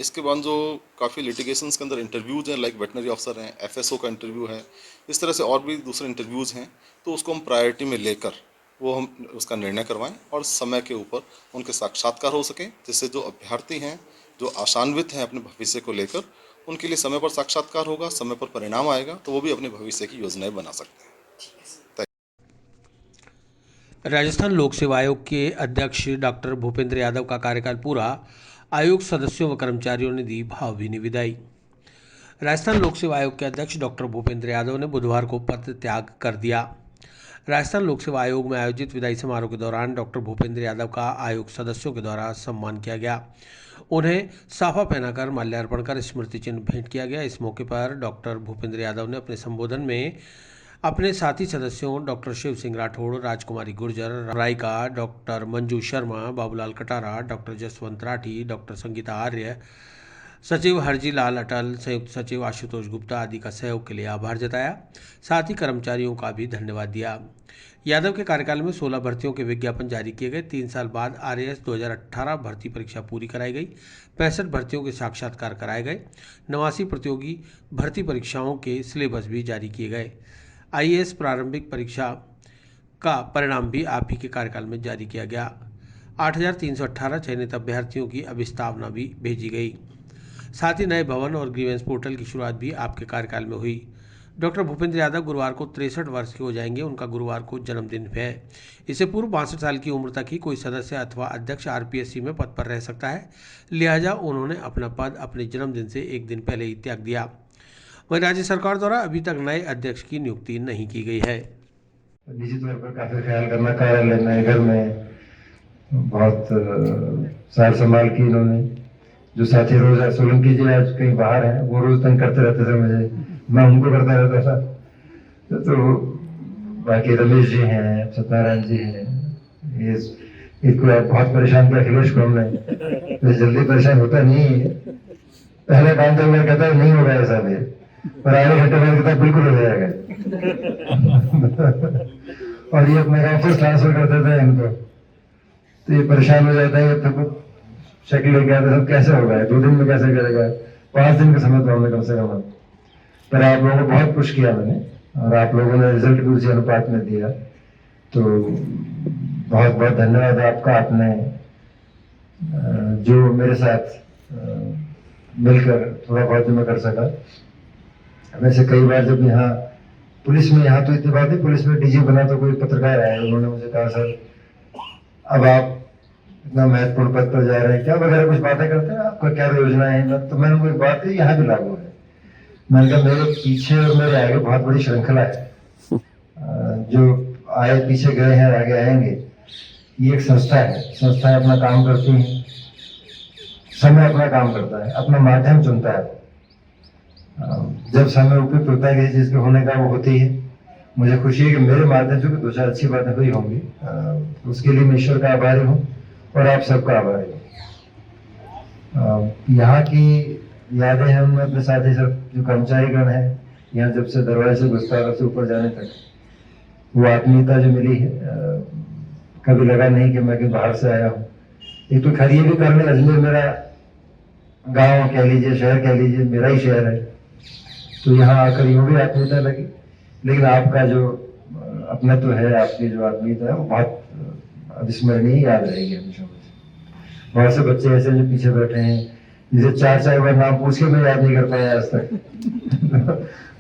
इसके बाद जो काफ़ी लिटिगेशंस के अंदर इंटरव्यूज़ हैं, लाइक वेटनरी ऑफिसर हैं, FSO का इंटरव्यू है, इस तरह से और भी दूसरे इंटरव्यूज़ हैं, तो उसको हम प्रायोरिटी में लेकर वो हम उसका निर्णय करवाएं और समय के ऊपर उनके साक्षात्कार हो सकें, जिससे जो अभ्यर्थी हैं जो आशान्वित हैं अपने भविष्य को लेकर, उनके लिए समय पर साक्षात्कार होगा, समय पर परिणाम आएगा, तो वो भी अपने भविष्य की योजनाएं बना सकते हैं। राजस्थान लोक सेवा आयोग के अध्यक्ष डॉक्टर भूपेंद्र यादव का कार्यकाल पूरा, आयोग सदस्यों व कर्मचारियों ने दी भावभीनी विदाई। राजस्थान लोक सेवा आयोग के अध्यक्ष डॉक्टर भूपेंद्र यादव ने बुधवार को पद त्याग कर दिया। राजस्थान लोक सेवा आयोग में आयोजित विदाई समारोह के दौरान डॉक्टर भूपेंद्र यादव का आयोग सदस्यों के द्वारा सम्मान किया गया। उन्हें साफा पहनाकर माल्यार्पण कर स्मृति चिन्ह भेंट किया गया। इस मौके पर डॉक्टर भूपेंद्र यादव ने अपने संबोधन में अपने साथी सदस्यों doctor Shiv Singh Rathore, Rajkumari Gurjar, Raika, doctor Manju Sharma, Babulal Katara, doctor Jaswant Rathi, doctor Sangeeta Arya, सचिव हरजी लाल अटल, संयुक्त सचिव आशुतोष गुप्ता आदि का सहयोग के लिए आभार जताया। साथ ही कर्मचारियों का भी धन्यवाद दिया। यादव के कार्यकाल में 16 भर्तियों के विज्ञापन जारी किए गए। 3 साल बाद RAS 2018 भर्ती परीक्षा पूरी कराई गई। 65 भर्तियों के साक्षात्कार कराए गए। 89 प्रतियोगी भर्ती परीक्षाओं के सिलेबस भी जारी किए गए। IAS प्रारंभिक परीक्षा का परिणाम भी आप ही के कार्यकाल में जारी किया गया। 8,318 चयनित अभ्यर्थियों की अभिस्तावना भी भेजी गई। साथ ही नए भवन और ग्रीवेंस पोर्टल की शुरुआत भी आपके कार्यकाल में हुई। डॉक्टर भूपेंद्र यादव गुरुवार को 63 वर्ष के हो जाएंगे। उनका गुरुवार को जन्मदिन है। इससे पूर्व 62 साल की उम्र तक ही कोई सदस्य अथवा अध्यक्ष RPSC में पद पर रह सकता है, लिहाजा उन्होंने अपना पद अपने जन्मदिन से एक दिन पहले ही त्याग दिया। वहीं राज्य सरकार द्वारा अभी तक नए अध्यक्ष की नियुक्ति नहीं की गई है। निश्चित तौर पर काफी ख्याल करना, कार्यालय में, घर में बहुत सार संभाल की इन्होंने। जो साथी रोज सोलंकी जी आज कहीं बाहर हैं, वो रोज तंग करते रहते थे मुझे, मैं उनको करता रहता था। तो बाकी रमेश जी हैं, सत्यनारायण जी हैं, इसको बहुत परेशान किया अखिलेश को हमने। तो जल्दी परेशान होता नहीं है, पहले काम तो मैं कहता नहीं होगा ऐसा भी, पर आगे घंटे में कहता बिल्कुल हो जाएगा। और ये अपने ऑफिस ट्रांसफर करते थे इनको, तो ये परेशान हो जाता है। तो शक्ल लेके आते सब कैसे होगा, 2 दिन में कैसे करेगा, 5 दिन का समय तो हमने कम से कम। पर आप लोगों को बहुत पुश किया मैंने, और आप लोगों ने रिजल्ट भी उसी अनुपात में दिया, तो बहुत बहुत धन्यवाद आपका। आपने जो मेरे साथ मिलकर थोड़ा बहुत मैं कर सका। वैसे कई बार जब यहाँ पुलिस में, यहाँ तो इतनी बात है, पुलिस में DG बना तो कोई पत्रकार आए, उन्होंने मुझे कहा सर अब आप इतना महत्वपूर्ण पद पर जा रहे हैं क्या, वगैरह कुछ बातें करते हैं, आपका क्या योजना है। तो मैंने कोई बात की, यहाँ भी लागू है। मैंने कहा मेरे पीछे और मेरे आगे बहुत बड़ी श्रृंखला है, जो आए पीछे गए हैं आगे आएंगे। ये एक संस्था है, संस्थाएं अपना काम करती हैं, समय अपना काम करता है, अपना माध्यम चुनता है। जब समय उपयुक्त होता है किसी चीज के होने का, वो होती है। मुझे खुशी है कि मेरे माध्यम से 2-4 अच्छी बातें हुई होंगी, उसके लिए मैं ईश्वर का आभारी हूँ और आप सबका आभारी हूँ। यहाँ की यादें हैं, उनमें अपने साथी सब जो कर्मचारीगण हैं, यहाँ जब से दरवाजे से गुस्ताखों से ऊपर जाने तक वो आत्मीयता जो मिली है, कभी लगा नहीं कि मैं कहीं बाहर से आया हूँ। एक तो खैर ये भी करने, अजमेर मेरा गांव कह लीजिए, शहर कह लीजिए, मेरा ही शहर है, तो यहाँ आकर यूँ भी आत्मीयता लगी। लेकिन आपका जो अपनत्व है, आपकी जो आत्मीयता है, वो बहुत अविस्मरणीय याद रहेगी हमेशा। बहुत से बच्चे ऐसे जो पीछे बैठे हैं, जिसे 4 बार नाम पूछ के मैं याद नहीं कर पाया आज तक।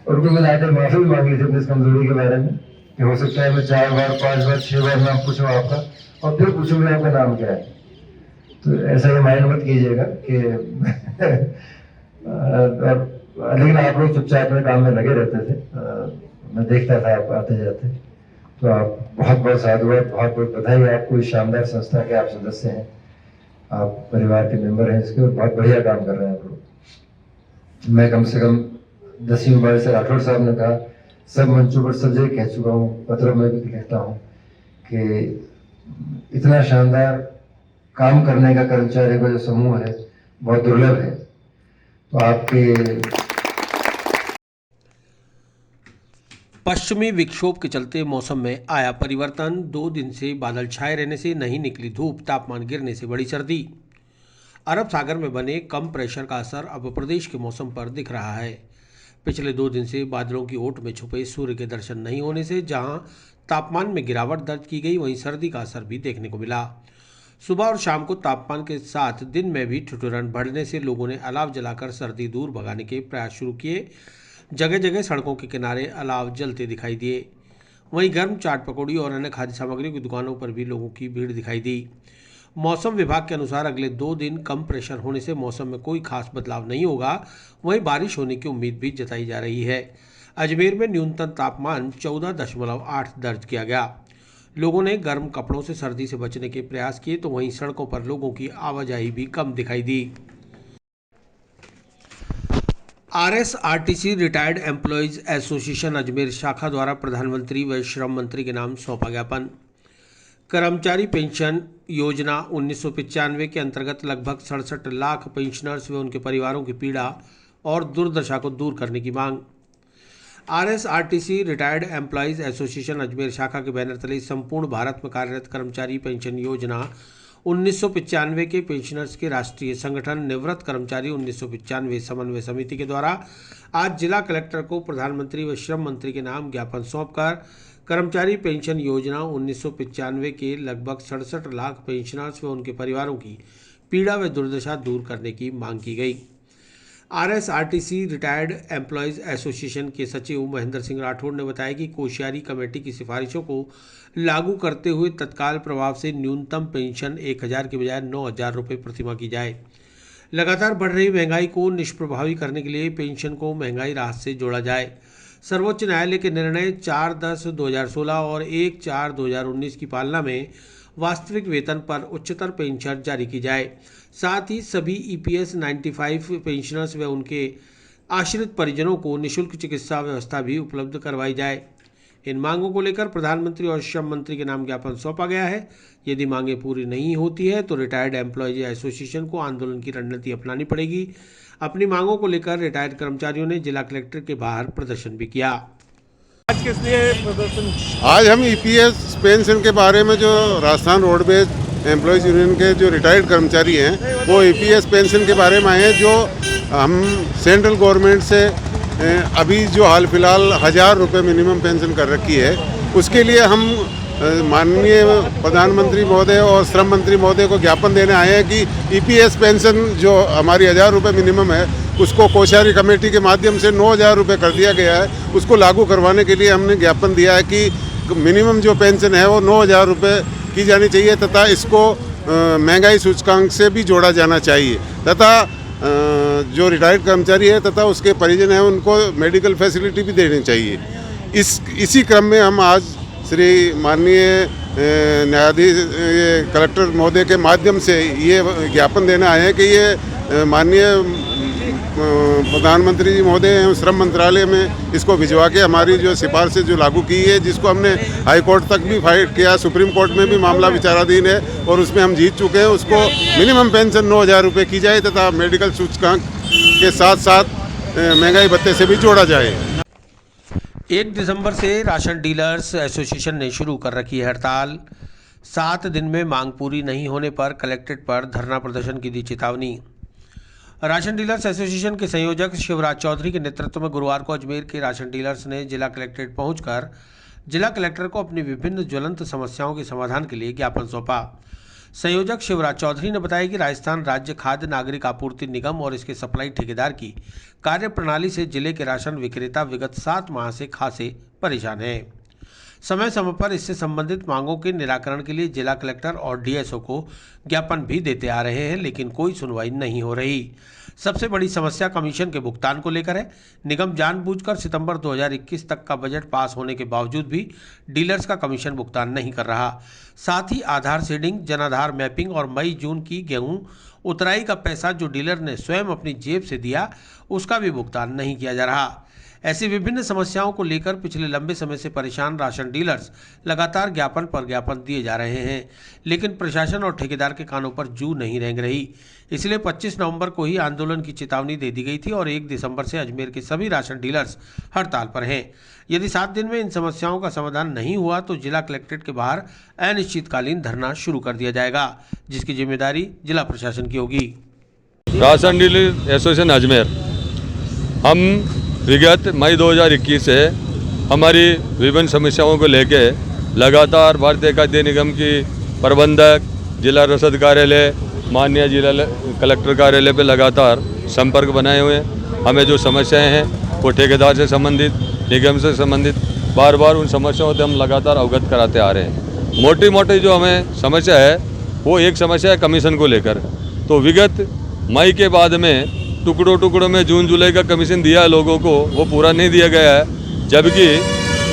उनको मैंने आकर माफी भी मांगी थी अपनी इस कमजोरी के बारे में कि हो सकता है मैं 4 बार 5 बार 6 बार नाम पूछूं आपका और फिर पूछूंगा आपका नाम क्या है। तो ऐसा ही माइंड मत कीजिएगा कि लेकिन आप लोग चुपचाप अपने काम में लगे रहते थे, मैं देखता था आप आते जाते। तो आप बहुत बहुत साधुवाद, बहुत बहुत बधाई आपको। इस शानदार संस्था के आप सदस्य हैं, आप परिवार के मेंबर हैं इसके, और बहुत बढ़िया काम कर रहे हैं आप लोग। मैं कम से कम 10वीं बार से राठौड़ साहब ने कहा, सब मंचों पर सब जगह कह चुका हूँ, पत्रों में भी लिखता हूँ कि इतना शानदार काम करने का कर्मचारियों का जो समूह है बहुत दुर्लभ है। तो आपके पश्चिमी विक्षोभ के चलते मौसम में आया परिवर्तन, 2 दिन से बादल छाए रहने से नहीं निकली धूप, तापमान गिरने से बड़ी सर्दी। अरब सागर में बने कम प्रेशर का असर अब प्रदेश के मौसम पर दिख रहा है। पिछले 2 दिन से बादलों की ओट में छुपे सूर्य के दर्शन नहीं होने से जहां तापमान में गिरावट दर्ज की गई, वहीं सर्दी का असर भी देखने को मिला। सुबह और शाम को तापमान के साथ दिन में भी ठिठुरन बढ़ने से लोगों ने अलाव जलाकर सर्दी दूर भगाने के प्रयास शुरू किए। जगह जगह सड़कों के किनारे अलाव जलते दिखाई दिए। वहीं गर्म चाट पकौड़ी और अन्य खाद्य सामग्री की दुकानों पर भी लोगों की भीड़ दिखाई दी। मौसम विभाग के अनुसार अगले 2 दिन कम प्रेशर होने से मौसम में कोई खास बदलाव नहीं होगा, वहीं बारिश होने की उम्मीद भी जताई जा रही है। अजमेर में न्यूनतम तापमान 14.8 दर्ज किया गया। लोगों ने गर्म कपड़ों से सर्दी से बचने के प्रयास किए, तो वहीं सड़कों पर लोगों की आवाजाही भी कम दिखाई दी। RSRTC retired employees association Ajmer शाखा द्वारा प्रधानमंत्री व श्रम मंत्री के नाम सौंपा ज्ञापन। कर्मचारी पेंशन योजना 1995 के अंतर्गत लगभग 67 लाख पेंशनर्स व उनके परिवारों की पीड़ा और दुर्दशा को दूर करने की मांग। RSRTC retired employees association Ajmer शाखा के बैनर तले संपूर्ण भारत में कार्यरत कर्मचारी पेंशन योजना 1995 के पेंशनर्स के राष्ट्रीय संगठन निवृत्त कर्मचारी 1995 समन्वय समिति के द्वारा आज जिला कलेक्टर को प्रधानमंत्री व श्रम मंत्री के नाम ज्ञापन सौंपकर कर्मचारी पेंशन योजना 1995 के लगभग 67 लाख पेंशनर्स व उनके परिवारों की पीड़ा व दुर्दशा दूर करने की मांग की गई। RSRTC रिटायर्ड एम्प्लॉयज़ एसोसिएशन के सचिव महेंद्र सिंह राठौड़ ने बताया कि कोश्यारी कमेटी की सिफारिशों को लागू करते हुए तत्काल प्रभाव से न्यूनतम पेंशन 1000 के बजाय 9000 रुपये प्रतिमाह की जाए। लगातार बढ़ रही महंगाई को निष्प्रभावी करने के लिए पेंशन को महंगाई राहत से जोड़ा जाए। सर्वोच्च न्यायालय के निर्णय 4/10/2016 और 1/4/2019 की पालना में वास्तविक वेतन पर उच्चतर पेंशन जारी की जाए। साथ ही सभी EPS 95 पेंशनर्स व उनके आश्रित परिजनों को निःशुल्क चिकित्सा व्यवस्था भी उपलब्ध करवाई जाए। इन मांगों को लेकर प्रधानमंत्री और श्रम मंत्री के नाम ज्ञापन सौंपा गया है। यदि मांगें पूरी नहीं होती है तो रिटायर्ड एम्प्लॉयज एसोसिएशन को आंदोलन की रणनीति अपनानी पड़ेगी। अपनी मांगों को लेकर रिटायर्ड कर्मचारियों ने जिला कलेक्टर के बाहर प्रदर्शन भी किया। आज किस लिए प्रदर्शन? आज हम EPS पेंशन के बारे में जो राजस्थान रोडवेज एम्प्लॉयज़ यूनियन के जो रिटायर्ड कर्मचारी हैं वो EPS पेंशन के बारे में आए हैं, जो हम सेंट्रल गवर्नमेंट से अभी जो हाल फिलहाल 1000 रुपये मिनिमम पेंशन कर रखी है, उसके लिए हम माननीय प्रधानमंत्री महोदय और श्रम मंत्री महोदय को ज्ञापन देने आए हैं कि EPS पेंशन जो हमारी 1000 रुपये मिनिमम है उसको कोश्यारी कमेटी के माध्यम से 9000 रुपये कर दिया गया है। उसको लागू करवाने के लिए हमने ज्ञापन दिया है कि मिनिमम जो पेंशन है वो 9000 रुपये की जानी चाहिए तथा इसको महंगाई सूचकांक से भी जोड़ा जाना चाहिए तथा जो रिटायर्ड कर्मचारी है तथा उसके परिजन हैं उनको मेडिकल फैसिलिटी भी देनी चाहिए। इसी क्रम में हम आज श्री माननीय न्यायाधीश कलेक्टर महोदय के माध्यम से ये ज्ञापन देने आए हैं कि ये माननीय प्रधानमंत्री जी महोदय एवं श्रम मंत्रालय में इसको भिजवा के हमारी जो सिफारिशें जो लागू की है, जिसको हमने हाई कोर्ट तक भी फाइट किया, सुप्रीम कोर्ट में भी मामला विचाराधीन है और उसमें हम जीत चुके हैं। उसको मिनिमम पेंशन 9000 रुपये की जाए तथा मेडिकल सूचकांक के साथ साथ महंगाई भत्ते से भी जोड़ा जाए। 1 दिसंबर से राशन डीलर्स एसोसिएशन ने शुरू कर रखी है हड़ताल। 7 दिन में मांग पूरी नहीं होने पर कलेक्ट्रेट पर धरना प्रदर्शन की दी चेतावनी। राशन डीलर्स एसोसिएशन के संयोजक शिवराज चौधरी के नेतृत्व में गुरुवार को अजमेर के राशन डीलर्स ने जिला कलेक्ट्रेट पहुंचकर जिला कलेक्टर को अपनी विभिन्न ज्वलंत समस्याओं के समाधान के लिए ज्ञापन सौंपा। संयोजक शिवराज चौधरी ने बताया कि राजस्थान राज्य खाद्य नागरिक आपूर्ति निगम और इसके सप्लाई ठेकेदार की कार्य प्रणाली से जिले के राशन विक्रेता विगत 7 माह से खासे परेशान हैं। समय समय पर इससे संबंधित मांगों के निराकरण के लिए जिला कलेक्टर और डीएसओ को ज्ञापन भी देते आ रहे हैं, लेकिन कोई सुनवाई नहीं हो रही। सबसे बड़ी समस्या कमीशन के भुगतान को लेकर है। निगम जानबूझकर सितंबर 2021 तक का बजट पास होने के बावजूद भी डीलर्स का कमीशन भुगतान नहीं कर रहा। साथ ही आधार सीडिंग, जनाधार मैपिंग और मई जून की गेहूं उतराई का पैसा जो डीलर ने स्वयं अपनी जेब से दिया, उसका भी भुगतान नहीं किया जा रहा। ऐसी विभिन्न समस्याओं को लेकर पिछले लंबे समय से परेशान राशन डीलर्स लगातार ज्ञापन पर ज्ञापन दिए जा रहे हैं, लेकिन प्रशासन और ठेकेदार के कानों पर जू नहीं रेंग रही। इसलिए 25 नवंबर को ही आंदोलन की चेतावनी दे दी गई थी और 1 दिसंबर से अजमेर के सभी राशन डीलर्स हड़ताल पर हैं। यदि 7 दिन में इन समस्याओं का समाधान नहीं हुआ तो जिला कलेक्ट्रेट के बाहर अनिश्चितकालीन धरना शुरू कर दिया जाएगा, जिसकी जिम्मेदारी जिला प्रशासन की होगी। राशन डीलर एसोसिएशन अजमेर, हम विगत मई 2021 से हमारी विभिन्न समस्याओं को लेके लगातार भारतीय खाद्य निगम की प्रबंधक, जिला रसद कार्यालय, माननीय जिला कलेक्टर कार्यालय पे लगातार संपर्क बनाए हुए हैं। हमें जो समस्याएं हैं वो ठेकेदार से संबंधित, निगम से संबंधित, बार बार उन समस्याओं से हम लगातार अवगत कराते आ रहे हैं। मोटी जो हमें समस्या है वो एक समस्या है कमीशन को लेकर। तो विगत मई के बाद में टुकड़ों में जून जुलाई का कमीशन दिया है लोगों को, वो पूरा नहीं दिया गया है, जबकि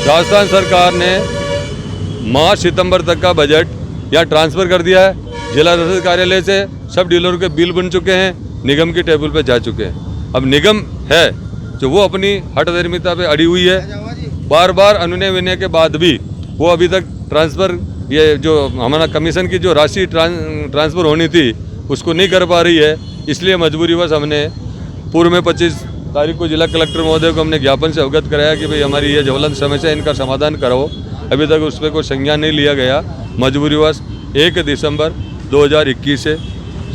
राजस्थान सरकार ने मार्च सितंबर तक का बजट यहाँ ट्रांसफ़र कर दिया है। जिला रसद कार्यालय से सब डीलरों के बिल बन चुके हैं, निगम की टेबल पे जा चुके हैं। अब निगम है जो वो अपनी हठधर्मिता पे अड़ी हुई है, बार बार अनुनय विनय के बाद भी वो अभी तक ट्रांसफ़र, ये जो हमारा कमीशन की जो राशि ट्रांसफ़र होनी थी उसको नहीं कर पा रही है। इसलिए मजबूरीवश हमने पूर्व में 25 तारीख को जिला कलेक्टर महोदय को हमने ज्ञापन से अवगत कराया कि भाई हमारी ये ज्वलंत समस्या, इनका समाधान करो। अभी तक उस पर कोई संज्ञान नहीं लिया गया। मजबूरीवश 1 दिसंबर 2021 से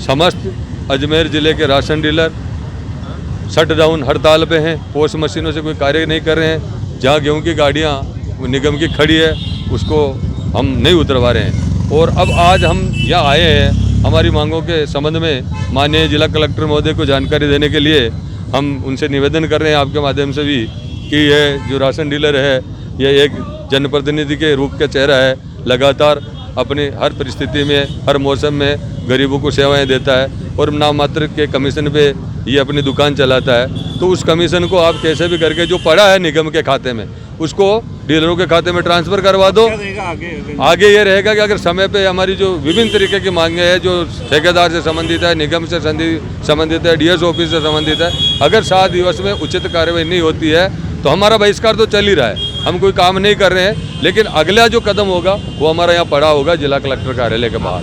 समस्त अजमेर ज़िले के राशन डीलर शट डाउन हड़ताल पे हैं। पोस्ट मशीनों से कोई कार्य नहीं कर रहे हैं। जहाँ गेहूँ की गाड़ियाँ निगम की खड़ी है उसको हम नहीं उतरवा रहे हैं। और अब आज हम यहाँ आए हैं हमारी मांगों के संबंध में माननीय जिला कलेक्टर महोदय को जानकारी देने के लिए। हम उनसे निवेदन कर रहे हैं आपके माध्यम से भी कि यह जो राशन डीलर है यह एक जनप्रतिनिधि के रूप का चेहरा है। लगातार अपनी हर परिस्थिति में, हर मौसम में गरीबों को सेवाएं देता है और नाम मात्र के कमीशन पे ये अपनी दुकान चलाता है। तो उस कमीशन को आप कैसे भी करके जो पड़ा है निगम के खाते में उसको डीलरों के खाते में ट्रांसफ़र करवा दो। आगे ये रहेगा कि अगर समय पे हमारी जो विभिन्न तरीके की मांगे हैं, जो ठेकेदार से संबंधित है, निगम से संबंधित है, डीएस ऑफिस से संबंधित है, अगर 7 दिवस में उचित कार्रवाई नहीं होती है तो हमारा बहिष्कार तो चल ही रहा है। हम कोई काम नहीं कर रहे हैं, लेकिन अगला जो कदम होगा वो हमारा यहाँ पड़ा होगा जिला कलेक्टर कार्यालय के बाहर।